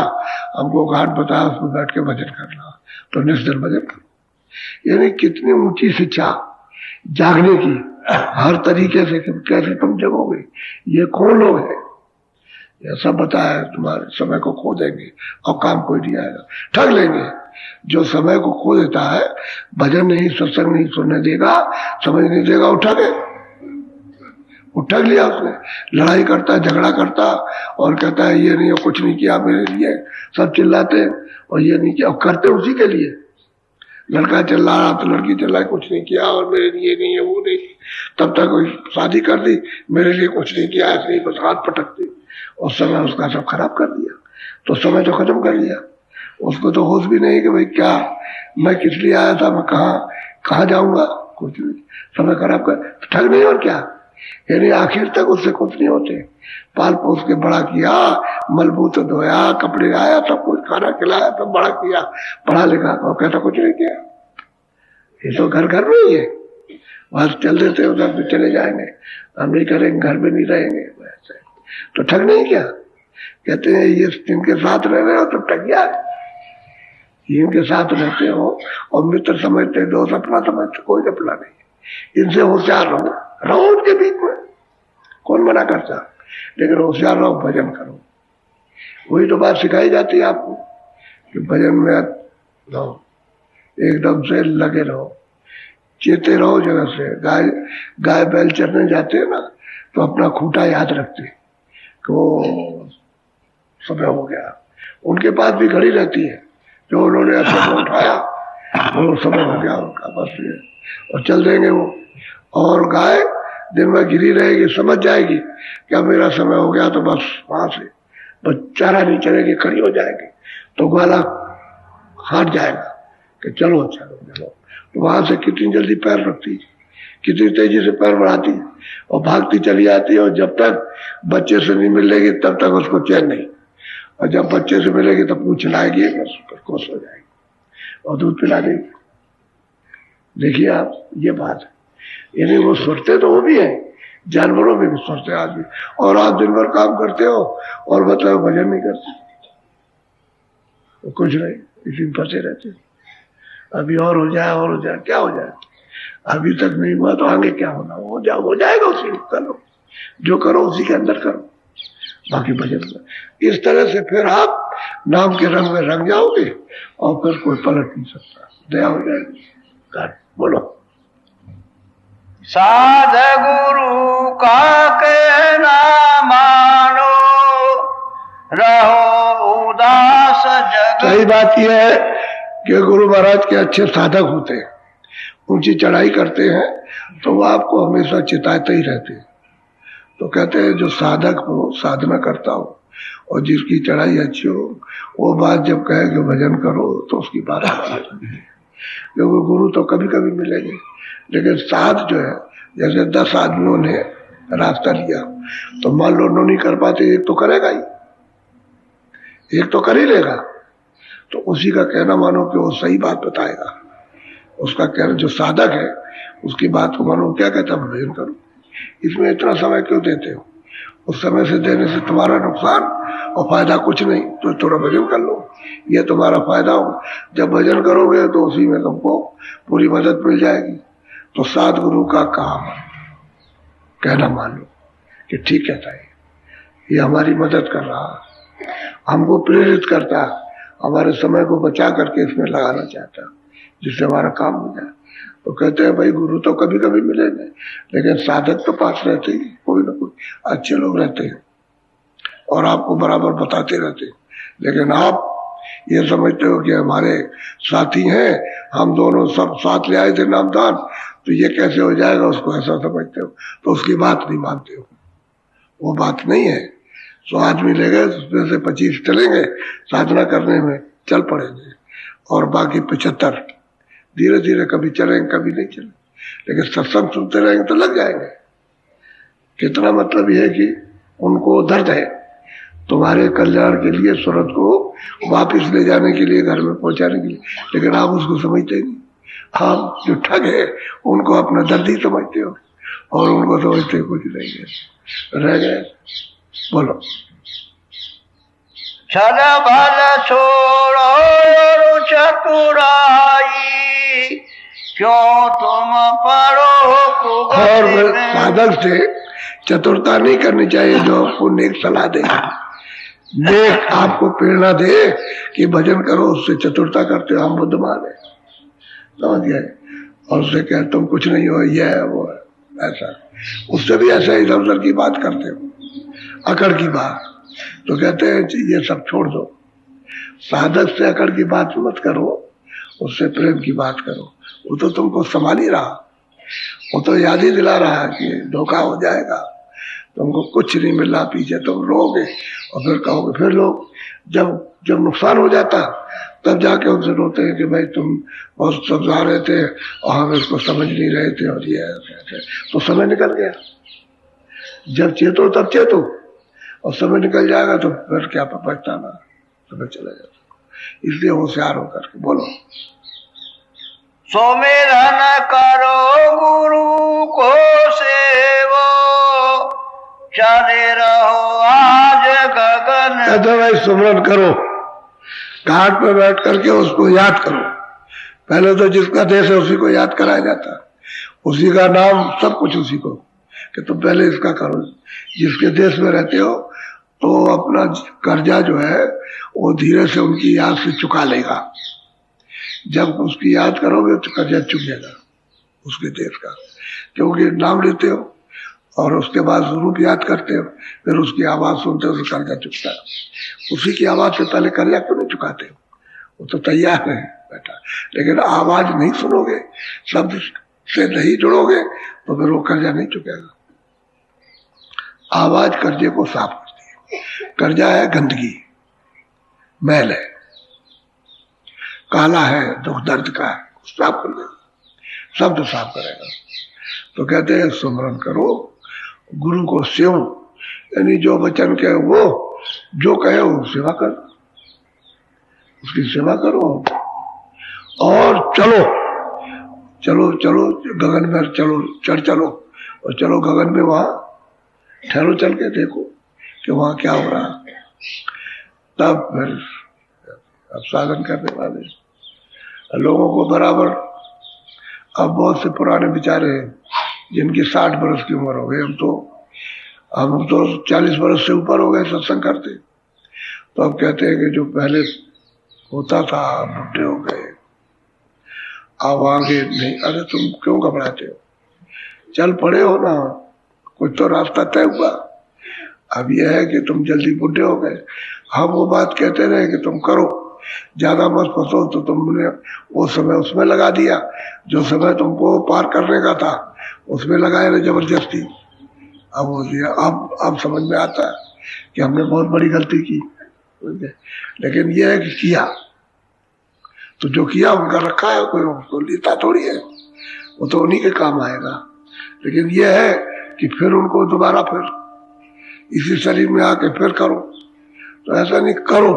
Speaker 2: हमको घाट बताया, उसमें बैठ के भजन करना, तो निश्चित भजन करो। यानी कितनी ऊंची शिक्षा जागने की, हर तरीके से कैसे तुम जगोगे, ये कौन लोग है, ये सब बताया। तुम्हारे समय को खो देंगे और काम कोई नहीं आएगा, ठग लेंगे। जो समय को खो देता है, भजन नहीं, सत्संग नहीं सुनने देगा, समझ नहीं देगा, वो ठगे। वो ठग लिया उसने, लड़ाई करता, झगड़ा करता, और कहता है ये नहीं, कुछ नहीं किया मेरे लिए, सब चिल्लाते, और ये नहीं किया, और करते उसी के लिए। लड़का चिल्ला रहा तो लड़की चिल्लाई, कुछ नहीं किया, और मेरे लिए नहीं है, वो नहीं। तब तक कोई शादी कर दी, मेरे लिए कुछ नहीं किया, ऐसे ही बस हाथ पटकती, और समय उसका सब खराब कर दिया। तो समय तो खत्म कर लिया, उसको तो होश भी नहीं कि भाई क्या मैं किस लिए आया था, मैं कहाँ जाऊंगा, कुछ नहीं, समय खराब कर, ठग नहीं और क्या। यानी आखिर तक उससे कुछ नहीं होते। पाल पोस के बड़ा किया, मलबूत धोया, कपड़े आया, सब कुछ खाना खिलाया, सब बड़ा किया, पढ़ा लिखा, और कहता कुछ नहीं किया। ये तो घर घर में ही है, वहां चल देते, उधर भी चले जाएंगे, हम नहीं करेंगे, घर में नहीं रहेंगे, वैसे तो ठग नहीं क्या। कहते हैं ये जिनके साथ रह रहे हो तो ठगिया है, इनके साथ रहते हो और मित्र समझते, दोस्त अपना समझते, कोई अपना नहीं। इनसे होशियार रहो उनके बीच में, कौन मना करता, लेकिन होशियार रहो, भजन करो। वही तो बात सिखाई जाती है आपको कि भजन में रहो, एकदम से लगे रहो, चेते रहो जगह से। गाय बैल चरने जाते हैं ना, तो अपना खूंटा याद रखते कि वो समय हो गया। उनके पास भी घड़ी रहती है, जो उन्होंने ऐसा उठाया वो समय हो गया उनका, बस ये, और चल देंगे वो। और गाय दिन में गिरी रहेगी, समझ जाएगी क्या मेरा समय हो गया, तो बस वहां से बस चारा नहीं चलेगी, खड़ी हो जाएगी, तो ग्वाला हार जाएगा कि चलो चलो चलो। तो वहां से कितनी जल्दी पैर रखती, कितनी तेजी से पैर बढ़ाती, और भागती चली जाती है, और जब तक बच्चे से नहीं मिलेगी तब तक उसको चैन नहीं, और जब बच्चे से मिलेगी तब पूछ लाएगी, बस खुश हो जाएगी और दूध पिला देगी। देखिए आप, ये बात है। यानी वो सोचते तो वो भी है, जानवरों में भी सोचते हैं आदमी। और आप दिन भर काम करते हो और मतलब भजन नहीं करते, तो कुछ नहीं, इसी में फंसे रहते। अभी और हो जाए, और हो जाए, क्या हो जाए, अभी तक नहीं हुआ तो आगे क्या होना, हो जाएगा, उसी में करो, जो करो उसी के अंदर करो, बाकी भजन करो। इस तरह से फिर आप नाम के रंग में रंग जाओगे, और फिर कोई पलट नहीं सकता, दया हो जाएगी। बोलो,
Speaker 3: साध गुरु का कहना मानो, रहो उदास जग।
Speaker 2: सही बात यह है कि गुरु महाराज के अच्छे साधक होते हैं, ऊंची चढ़ाई करते हैं, तो वो आपको हमेशा चिताते ही रहते हैं। तो कहते हैं जो साधक हो, साधना करता हो, और जिसकी चढ़ाई अच्छी हो, वो बात जब कहे कि भजन करो, तो उसकी बात क्योंकि गुरु तो कभी कभी मिलेंगे, लेकिन साथ जो है, जैसे 10 आदमियों ने रास्ता लिया, तो मान लो 9 नहीं कर पाते, एक तो करेगा ही, एक तो कर ही लेगा, तो उसी का कहना मानो कि वो सही बात बताएगा। उसका कहना, जो साधक है उसकी बात को मानो, क्या कहता है, भजन करो। इसमें इतना समय क्यों देते हो, उस समय से देने से तुम्हारा नुकसान और फायदा कुछ नहीं, तो थोड़ा भजन कर लो, ये तुम्हारा फायदा होगा। जब भजन करोगे तो उसी में तुमको पूरी मदद मिल जाएगी, तो सदगुरु का काम कहना मान लो कि ठीक कहता है, ये हमारी मदद कर रहा है, हमको प्रेरित करता है, हमारे समय को बचा करके इसमें लगाना चाहता है जिससे हमारा काम हो जाए। तो कहते हैं भाई गुरु तो कभी कभी मिलेंगे, लेकिन साधक तो पास रहते ही, कोई ना कोई अच्छे लोग रहते हैं और आपको बराबर बताते रहते हैं। लेकिन आप ये समझते हो कि हमारे साथी हैं, हम दोनों सब साथ ले आए थे नामदान, तो ये कैसे हो जाएगा, उसको ऐसा समझते हो, तो उसकी बात नहीं मानते हो। वो बात नहीं है। 100 आदमी ले गए, उसमें से 25 चलेंगे साधना करने में, चल पड़ेंगे, और बाकी 75 धीरे धीरे कभी चलेंगे कभी नहीं चलेंगे, लेकिन सत्संग सुनते रहेंगे तो लग जाएंगे। कितना मतलब यह है कि उनको दर्द है तुम्हारे कल्याण के लिए, सूरत को वापस ले जाने के लिए, घर में पहुंचाने के लिए, लेकिन आप उसको समझते नहीं। आप जो ठग है उनको अपना दर्द ही समझते हो और उनको समझते कुछ नहीं है। रह गए, बोलो।
Speaker 3: छल भल छोड़ो चतुराई, क्यों तुम पढ़ो
Speaker 2: और साधक से चतुरता नहीं करनी चाहिए, जो आपको नेक सलाह दे, नेक आपको प्रेरणा दे कि भजन करो, उससे चतुरता करते हो, हम बुद्धिमान है, समझ गए, और उससे कह तुम कुछ नहीं हो, ये है वो है, ऐसा, उससे भी ऐसा इधर उधर की बात करते हो, अकड़ की बात। तो कहते हैं ये सब छोड़ दो, साधक से अकड़ की बात मत करो, उससे प्रेम की बात करो। वो तो तुमको संभाल ही रहा, वो तो याद ही दिला रहा है कि धोखा हो जाएगा, तुमको कुछ नहीं मिल रहा, पीछे तुम रोगे और फिर कहोगे। फिर लोग जब नुकसान हो जाता तब जाके उनसे रोते हैं कि भाई तुम बहुत समझा रहे थे और हम इसको समझ नहीं रहे थे, और ये ऐसे। तो समय निकल गया, जब चेतो तब चेतो, और समय निकल जाएगा तो फिर क्या पछताना, समय चला जाता। इसलिए होशियार होकर के बोलो।
Speaker 3: सुमिरन करो गुरु को सेवो, चले रहो आज गगन।
Speaker 2: कहते भाई सुमरन करो, घाट पे बैठ करके उसको याद करो। पहले तो जिसका देश है उसी को याद कराया जाता है, उसी का नाम सब कुछ उसी को, कि तुम पहले इसका करो। जिसके देश में रहते हो तो अपना कर्जा जो है वो धीरे से उनकी याद से चुका लेगा। जब उसकी याद करोगे तो कर्जा चुकेगा उसके देश का, क्योंकि नाम लेते हो और उसके बाद स्वरूप याद करते हो, फिर उसकी आवाज सुनते हो तो कर्जा चुकता है। उसी की आवाज से पहले कर्जा क्यों नहीं चुकाते हो? वो तो तैयार है बेटा, लेकिन आवाज नहीं सुनोगे, शब्द से नहीं जुड़ोगे तो फिर वो कर्जा नहीं चुकेगा। आवाज कर्जे को साफ करती है। कर्जा है गंदगी, मैल है, काला है, दुख दर्द का है, साफ कर देगा, शब्द साफ करेगा। तो कहते हैं सुमरन करो, गुरु को सेव, यानी जो वचन कहे वो, जो कहे वो सेवा करो, उसकी सेवा करो और चलो चलो चलो गगन में चलो, चलो और चलो गगन में, वहां ठहरो, चल के देखो कि वहां क्या हो रहा है। तब फिर अब साधन करने वाले लोगों को बराबर, अब बहुत से पुराने बेचारे हैं जिनकी 60 बरस की उम्र हो गई, हम तो 40 बरस से ऊपर हो गए सत्संग करते। तो अब कहते हैं कि जो पहले होता था बुढ़े हो गए, अब आगे नहीं। अरे तुम क्यों घबराते हो, चल पड़े हो ना, कुछ तो रास्ता तय हुआ। अब यह है कि तुम जल्दी बुढ़े हो गए, हम वो बात कहते रहे कि तुम करो, ज्यादा मत फंसो, तो तुमने वो समय उसमें लगा दिया, जो समय तुमको पार करने का था उसमें लगाए रहे जबरदस्ती। अब हो दिया, अब समझ में आता है कि हमने बहुत बड़ी गलती की, लेकिन यह है कि किया तो जो किया उनका रखा है, कोई उसको लेता थोड़ी है, वो तो उन्हीं के काम आएगा। लेकिन यह है कि फिर उनको दोबारा फिर इसी शरीर में आके फिर करो, तो ऐसा नहीं करो,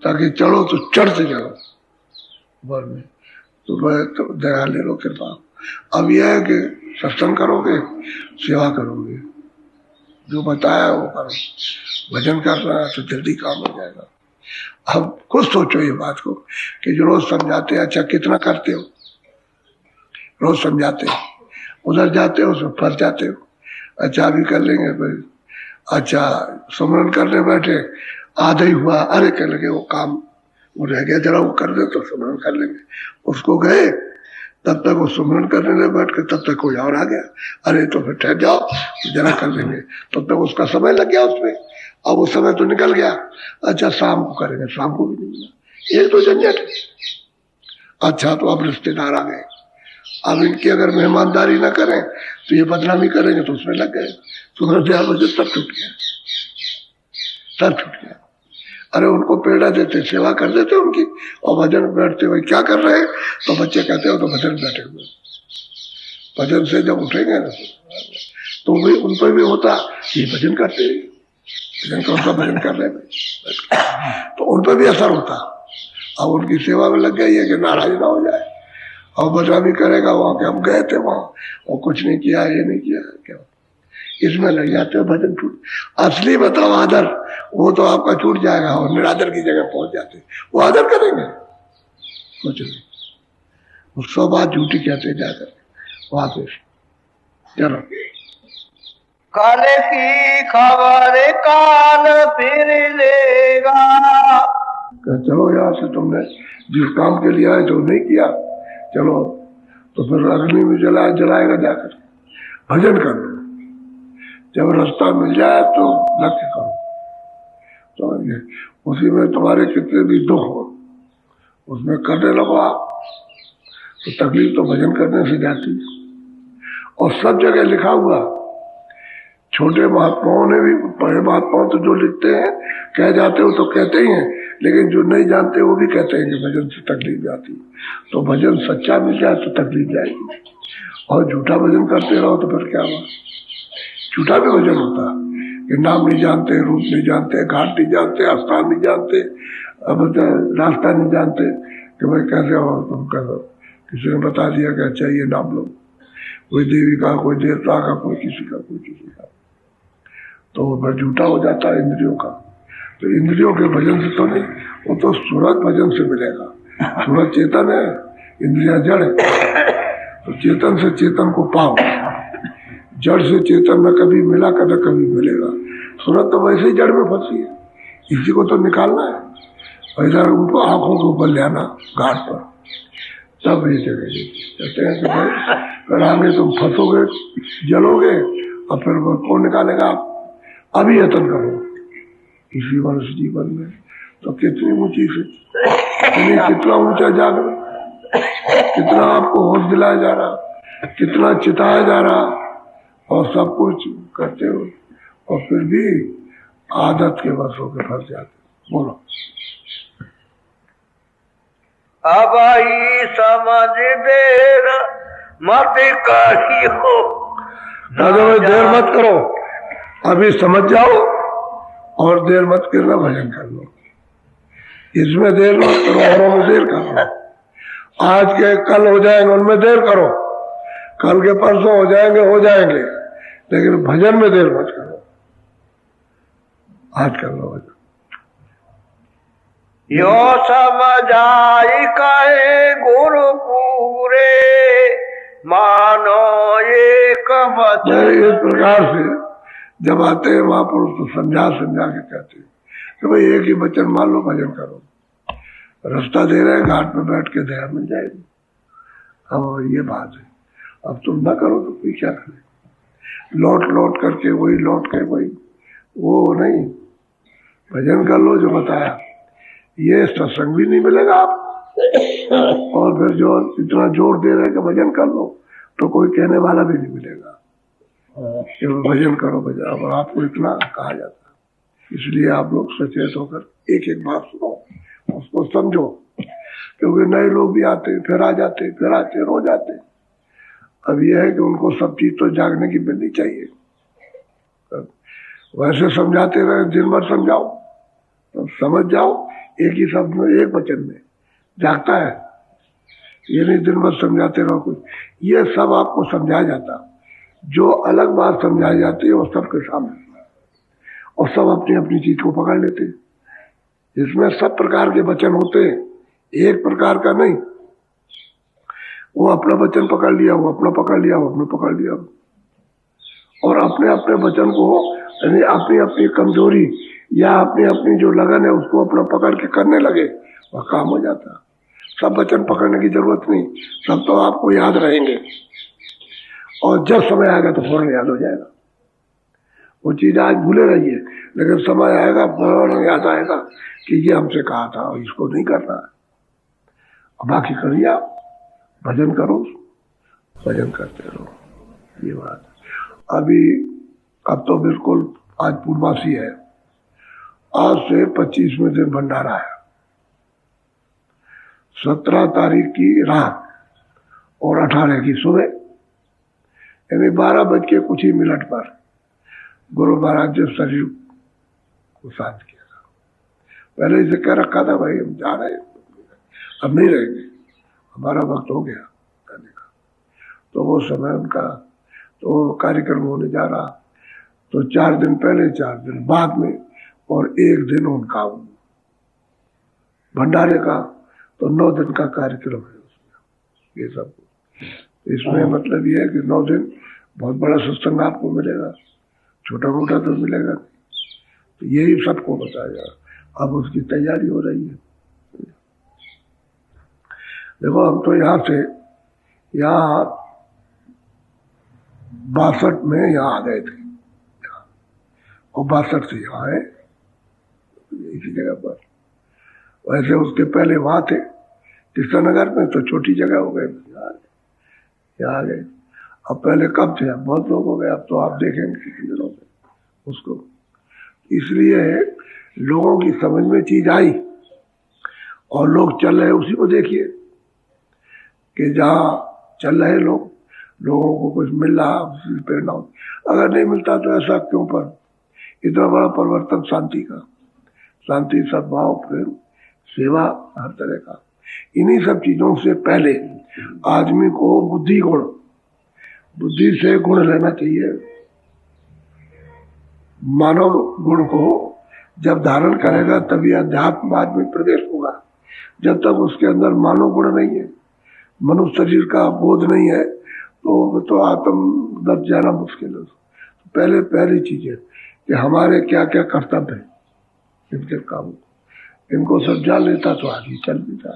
Speaker 2: ताकि चढ़ो तो चढ़ते जाओ ऊपर में, तो दया ले लो कृपा। अब यह है कि सत्संग करोगे, सेवा करोगे, जो बताया वो करो, भजन करना है तो जल्दी काम हो जाएगा। अब खुद सोचो ये बात को कि जो रोज समझाते हैं, अच्छा कितना करते हो, रोज समझाते हैं, उधर जाते हो उसमें फंस जाते हो। अच्छा अभी कर लेंगे फिर, अच्छा सुमरन करने बैठे आधा ही हुआ, अरे कर लगे वो काम वो रह गया, जरा वो कर दे तो सुमरन कर लेंगे। उसको गए तब तक वो सुमरन करने लगे बैठ के, तब तक कोई और आ गया, अरे तो फिर ठहर जाओ जरा कर लेंगे, तब तक उसका समय लग गया उसमें। अब वो समय तो निकल गया, अच्छा शाम को करेंगे, शाम को भी नहीं मिला, एक तो झंझट है। अच्छा तो अब रिश्तेदार आ गए, अब इनकी अगर मेहमानदारी ना करें तो ये बदनामी करेंगे, तो उसमें लग गए, सुबह से बजे सब छूट गया, सब छूट गया। अरे उनको पेड़ा देते, सेवा कर देते उनकी, और भजन बैठते हुए क्या कर रहे हैं, तो बच्चे कहते हो तो भजन बैठे हुए। भजन से जब उठेंगे ना तो भी उन पर भी होता ये भजन करते हैं, भजन कौन सा भजन कर रहे हैं, तो उन पर भी असर होता। अब उनकी सेवा में लग गई है कि नाराज ना हो जाए, और बदनामी करेगा वहां के हम गए थे वहां और कुछ नहीं किया, ये नहीं किया, क्या इसमें लग जाते हो, भजन छूट। असली बताओ आदर, वो तो आपका छूट जाएगा और निरादर की जगह पहुंच जाते, वो आदर करेंगे कुछ नहीं, वो सब बात झूठी कहते जाकर वहां पे। चलो
Speaker 3: कल की खबर काल फिर लेगा।
Speaker 2: चलो यहाँ से तुमने जिस काम के लिए आए तो नहीं किया, चलो तो फिर अग्नि में जलाएगा जाकर, भजन कर लो, जब रास्ता मिल जाए तो लक्ष्य करो, तो उसी में तुम्हारे कितने भी दुख हो उसमें करने लगो आप, तो तकलीफ तो भजन करने से जाती है। और सब जगह लिखा हुआ, छोटे महात्माओं ने भी, बड़े महात्माओं तो जो लिखते हैं कह जाते हो तो कहते ही हैं, लेकिन जो नहीं जानते वो भी कहते हैं कि भजन से तकलीफ जाती है। तो भजन सच्चा मिल जाए तो तकलीफ जाएगी, और झूठा भजन करते रहो तो फिर क्या हुआ, झूठा भी भजन होता है कि नाम नहीं जानते, रूप नहीं जानते, घाट नहीं जानते, स्थान नहीं जानते, अब रास्ता नहीं जानते कि भाई कैसे हो तुम कैसे, किसी ने बता दिया कि अच्छा ये नाम लो, कोई देवी का, कोई देवता का, कोई किसी का, कोई किसी का, तो वह झूठा हो जाता है इंद्रियों का। तो इंद्रियों के भजन से तो नहीं, वो तो सूरत भजन से मिलेगा। सूरत चेतन है, इंद्रिया जड़ है, तो चेतन से चेतन को पाओ, जड़ से चेतन में कभी मिला कभी मिलेगा। सूरत तो वैसे ही जड़ में फंसी है, इसी को तो निकालना है, वैसा उनको आंखों के ऊपर ले आना घाट पर, तब ये जगह कहते हैं कि भाई फिर आगे तुम फंसोगे, जलोगे, और फिर वो कौन निकालेगा। आप अभी यत्न करो इसी वर्ष जीवन में, तो कितनी ऊंची से कितना ऊंचा जागरण, कितना आपको होश दिलाया जा रहा, कितना चिताया जा रहा, और सब कुछ करते हो, और फिर भी आदत के वश होकर फंस जाते। बोलो
Speaker 3: अब ही समझ देर मत कही हो,
Speaker 2: दादा भाई देर मत करो, अभी समझ जाओ और देर मत करना, भजन कर लो, इसमें देर मत करो, औरों में देर करो। आज के कल हो जाएंगे उनमें देर करो, कल के परसों हो जाएंगे, लेकिन भजन में देर मत करो, आज कर लो भजन।
Speaker 3: यो समझाई कहे गुरु पूरे, मानो एक वचन।
Speaker 2: इस प्रकार से जब आते हैं महापुरुष तो समझा के कहते हैं कि भाई एक ही वचन मान लो, भजन करो, रास्ता दे रहे हैं, घाट में बैठ के दया मिल जाएगी। अब ये बात है, अब तुम ना करो तो कोई क्या करे, लौट करके वही लौट के वही, वो नहीं, भजन कर लो जो बताया, ये सत्संग भी नहीं मिलेगा आप, और फिर जो इतना जोर दे रहे हैं कि भजन कर लो, तो कोई कहने वाला भी नहीं मिलेगा कि भजन करो भजन, अब आपको इतना कहा जाता है। इसलिए आप लोग सचेत होकर एक एक बात सुनो, उसको समझो, क्योंकि नए लोग भी आते फिर आ जाते, फिर आते, रोज आते। अब यह है कि उनको सब चीज तो जागने की मिलनी चाहिए। वैसे समझाते रहे, दिन भर समझाओ तो समझ जाओ, एक ही शब्द में, एक वचन में जागता है। ये नहीं दिन भर समझाते रहो कुछ, ये सब आपको समझाया जाता, जो अलग बात समझाई जाती है वो सबके सामने, और सब अपनी अपनी चीज को पकड़ लेते हैं। इसमें सब प्रकार के वचन होते हैं, एक प्रकार का नहीं। वो अपना वचन पकड़ लिया, वो अपना पकड़ लिया, वो अपना पकड़ लिया, और अपने अपने वचन को यानी अपनी अपनी कमजोरी या अपनी अपनी जो लगन है उसको अपना पकड़ के करने लगे, वह काम हो जाता। सब वचन पकड़ने की जरूरत नहीं, सब तो आपको याद रहेंगे और जब समय आएगा तो फौरन याद हो जाएगा। वो चीज आज भूले रहिए, लेकिन समय आएगा फौरन याद आएगा कि ये हमसे कहा था और इसको नहीं करना है। बाकी करिए, आप भजन करो, भजन करते रहो, ये बात। अभी अब तो बिल्कुल आज पूर्णमासी है, आज से 25वें दिन भंडारा है, 17 तारीख की रात और 18 की सुबह, यानी 12 बज के कुछ ही मिनट पर गुरु महाराज ने शरीर को शांत किया था। पहले इसे कह रखा था भाई हम जा रहे हैं, अब नहीं रहेंगे, हमारा वक्त हो गया जाने का। तो वो समय उनका तो कार्यक्रम होने जा रहा, तो 4 दिन पहले 4 दिन बाद में और 1 दिन उनका भंडारे का, तो 9 दिन का कार्यक्रम है उसमें। ये सब इसमें मतलब ये है कि 9 दिन बहुत बड़ा सत्संग आपको मिलेगा, छोटा मोटा तो मिलेगा नहीं। तो यही सबको बताया, अब उसकी तैयारी हो रही है। देखो हम तो यहाँ से यहाँ 62 में यहाँ आ गए थे और 62 से यहाँ है इसी जगह पर। वैसे उसके पहले वहाँ थे कृष्णनगर में, तो छोटी जगह हो गए, यहाँ आ गए। अब पहले कब थे, अब बहुत लोग हो गए, अब तो आप देखेंगे किसी दिनों में उसको। इसलिए लोगों की समझ में चीज आई और लोग चल रहे, उसी को देखिए कि जहाँ चल रहे लोग, लोगों को कुछ मिल रहा, उसी प्रेरणा। अगर नहीं मिलता तो ऐसा क्यों, पर इतना बड़ा परिवर्तन शांति का, शांति, सद्भाव, प्रेम, सेवा, हर तरह का। इन्हीं सब चीजों से पहले आदमी को बुद्धि गुण, बुद्धि से गुण लेना चाहिए। मानव गुण को जब धारण करेगा तभी अध्यात्म आदमी प्रवेश होगा। जब तक उसके अंदर मानव गुण नहीं है, मनुष्य शरीर का बोध नहीं है, तो आत्म दब जाना मुश्किल है। तो पहली चीज है कि हमारे क्या क्या कर्तव्य है, इनके काम को, इनको सब जान लेता तो आगे चल भी जा।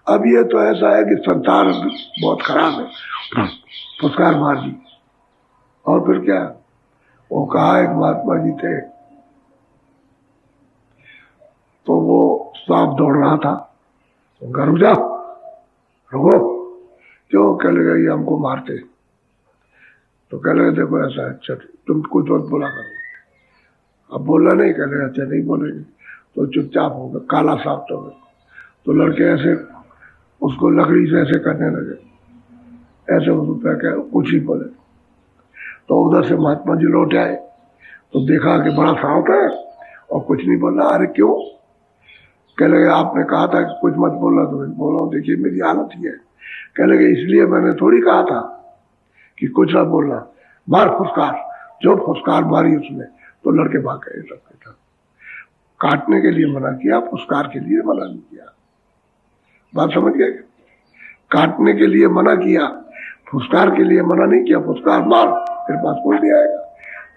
Speaker 2: अब ये तो ऐसा है कि संसार बहुत खराब है, पुरस्कार मार दी। और फिर क्या, वो कहा एक महात्मा जी थे, तो वो सांप दौड़ रहा था, उनका रुक जाओ, रुको, क्यों? कह लगा ये हमको मारते। तो कह लगे देखो ऐसा है, अच्छा तुम कुछ वक्त बोला करो। अब बोला नहीं, कह लगे अच्छा नहीं बोलेंगे, तो चुपचाप हो गया, काला सांप तो लड़के ऐसे उसको लकड़ी से ऐसे करने लगे, ऐसे उसको कुछ ही बोले। तो उधर से महात्मा जी लौट आए, तो देखा कि बड़ा सांप है और कुछ नहीं बोल रहा। अरे क्यों? कह लगे आपने कहा था कि कुछ मत बोलना, तो मैं बोल रहा हूँ, देखिए मेरी हालत ही है। कह लगे इसलिए मैंने थोड़ी कहा था कि कुछ ना बोलना, मार फुसकार। जो फुसकार मारी उसने, तो लड़के भाग गए सब के सब। काटने के लिए मना किया, फुसकार के लिए मना नहीं किया। बात समझ गए? काटने के लिए मना किया, फुसकार के लिए मना नहीं किया। फुसकार मार, फिर पास कोई नहीं आएगा,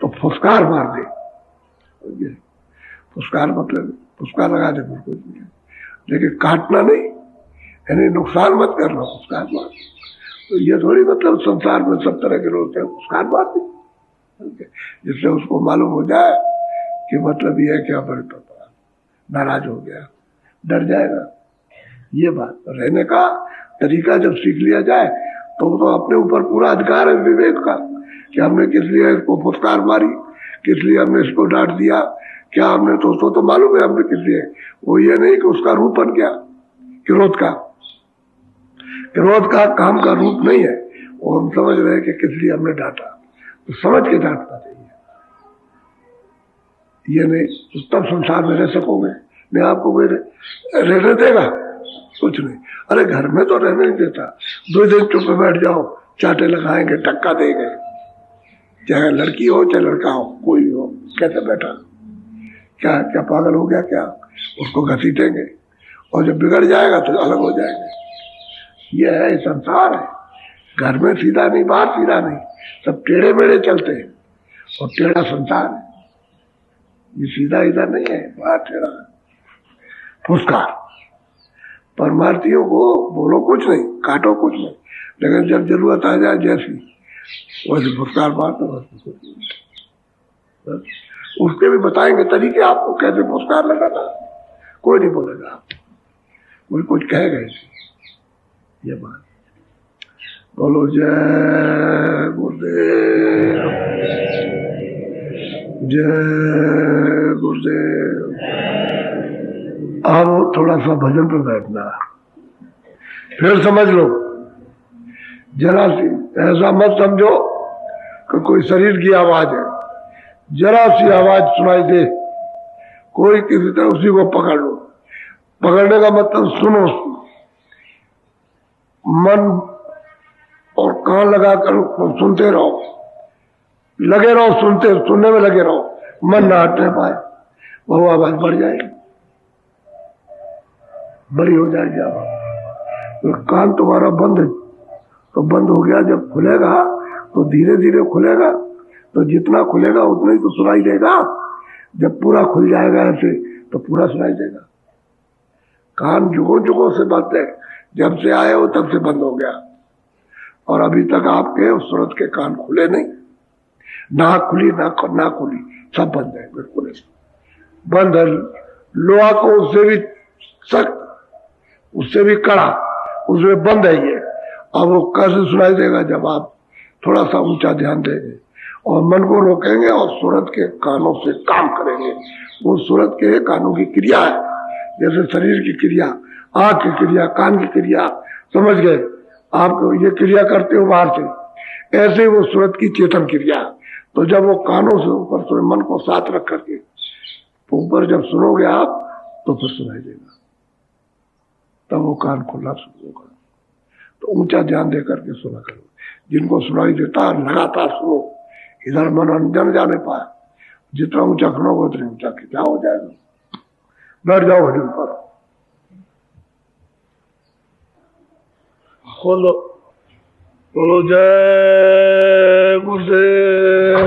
Speaker 2: तो फुसकार मार दे। फुसकार मतलब फुसकार लगा दे, फिर कुछ नहीं, लेकिन काटना नहीं, यानी नुकसान मत करना, फुसकार मार। तो ये थोड़ी मतलब संसार में सब तरह के लोग हैं, फुसकार मार दे, जिससे उसको मालूम हो जाए कि मतलब ये है क्या, बड़े पापा नाराज हो गया, डर जाएगा। ये बात रहने का तरीका जब सीख लिया जाए तो अपने ऊपर पूरा अधिकार है विवेक का, कि हमने किस लिए इसको फुसकार मारी, किस लिए हमने इसको डांट दिया, क्या हमने तो मालूम है हमने किस लिए। वो ये नहीं कि उसका रूप बन गया क्रोध का, क्रोध का काम का रूप नहीं है। वो हम समझ रहे हैं कि किस लिए हमने डांटा, तो समझ के डांटना चाहिए। ये नहीं तो तब संसार में रह सकोगे, नहीं आपको कोई रहने देगा, कुछ नहीं। अरे घर में तो रहने नहीं देता, 2 दिन चुप बैठ जाओ, चाटे लगाएंगे, टक्का देंगे, चाहे लड़की हो चाहे लड़का हो, कोई हो, कैसे बैठा, क्या पागल हो गया क्या, उसको घसीटेंगे, और जब बिगड़ जाएगा तो अलग हो जाएंगे। ये है, संसार है। घर में सीधा नहीं, बाहर सीधा नहीं, सब टेढ़े मेढ़े चलते हैं और टेढ़ा संसार है। ये सीधा इधर नहीं है, बाहर टेढ़ा है। पुरस्कार परमार्थियों को बोलो कुछ नहीं, काटो कुछ नहीं, लेकिन जब जरूरत आ जाए जैसी वैसे पुरस्कार बांटो। उसके भी बताएंगे तरीके आपको, कैसे पुरस्कार लगाना। कोई नहीं बोलेगा, कोई कुछ कहेगा इसे। ये बात बोलो। जय गुरुदेव, जय गुरुदेव। अब थोड़ा सा भजन पे बैठना, फिर समझ लो। जरा सी ऐसा मत समझो कि कोई शरीर की आवाज है। जरा सी आवाज सुनाई दे, कोई किसी तरह उसी को पकड़ लो। पकड़ने का मतलब सुनो, मन और कान लगाकर सुनते रहो, लगे रहो, सुनने में लगे रहो। मन ना हटने पाए, वो आवाज बढ़ जाएगी, बड़ी हो जाएगी आवाज। तो कान तुम्हारा बंद है, तो बंद हो गया। जब खुलेगा तो धीरे धीरे खुलेगा, तो जितना खुलेगा उतना ही तो सुनाई देगा। जब पूरा खुल जाएगा ऐसे तो पूरा सुनाई देगा। कान जुगों जुगों से बंद है, जब से आए हो तब से बंद हो गया। और अभी तक आपके उस सूरत के कान खुले नहीं, ना खुली ना खुली, सब बंद है, बिल्कुल बंद है। लोहा को उससे भी सख्त, उससे भी कड़ा, उसमें बंद है ये। अब वो कैसे सुनाई देगा? जब आप थोड़ा सा ऊंचा ध्यान देंगे और मन को रोकेंगे और सूरत के कानों से काम करेंगे। वो सूरत के कानों की क्रिया है, जैसे शरीर की क्रिया, आंख की क्रिया, कान की क्रिया, समझ गए? आप ये क्रिया करते हो बाहर से, ऐसे वो सूरत की चेतन क्रिया। तो जब वो कानों से ऊपर तो मन को साथ रख करके ऊपर जब सुनोगे आप, तो फिर सुनाई देगा, तब वो कान खुलना शुरू होगा। तो ऊंचा ध्यान दे करके सुना करो। जिनको सुनाई देता लगातार सुनो, इधर मन जन जाने पाए। जितना ऊंचा सुनोगे उतनी ऊंचा क्या हो जाएगा। बैठ जाओ भजन पर, बोलो जय गुरुदेव।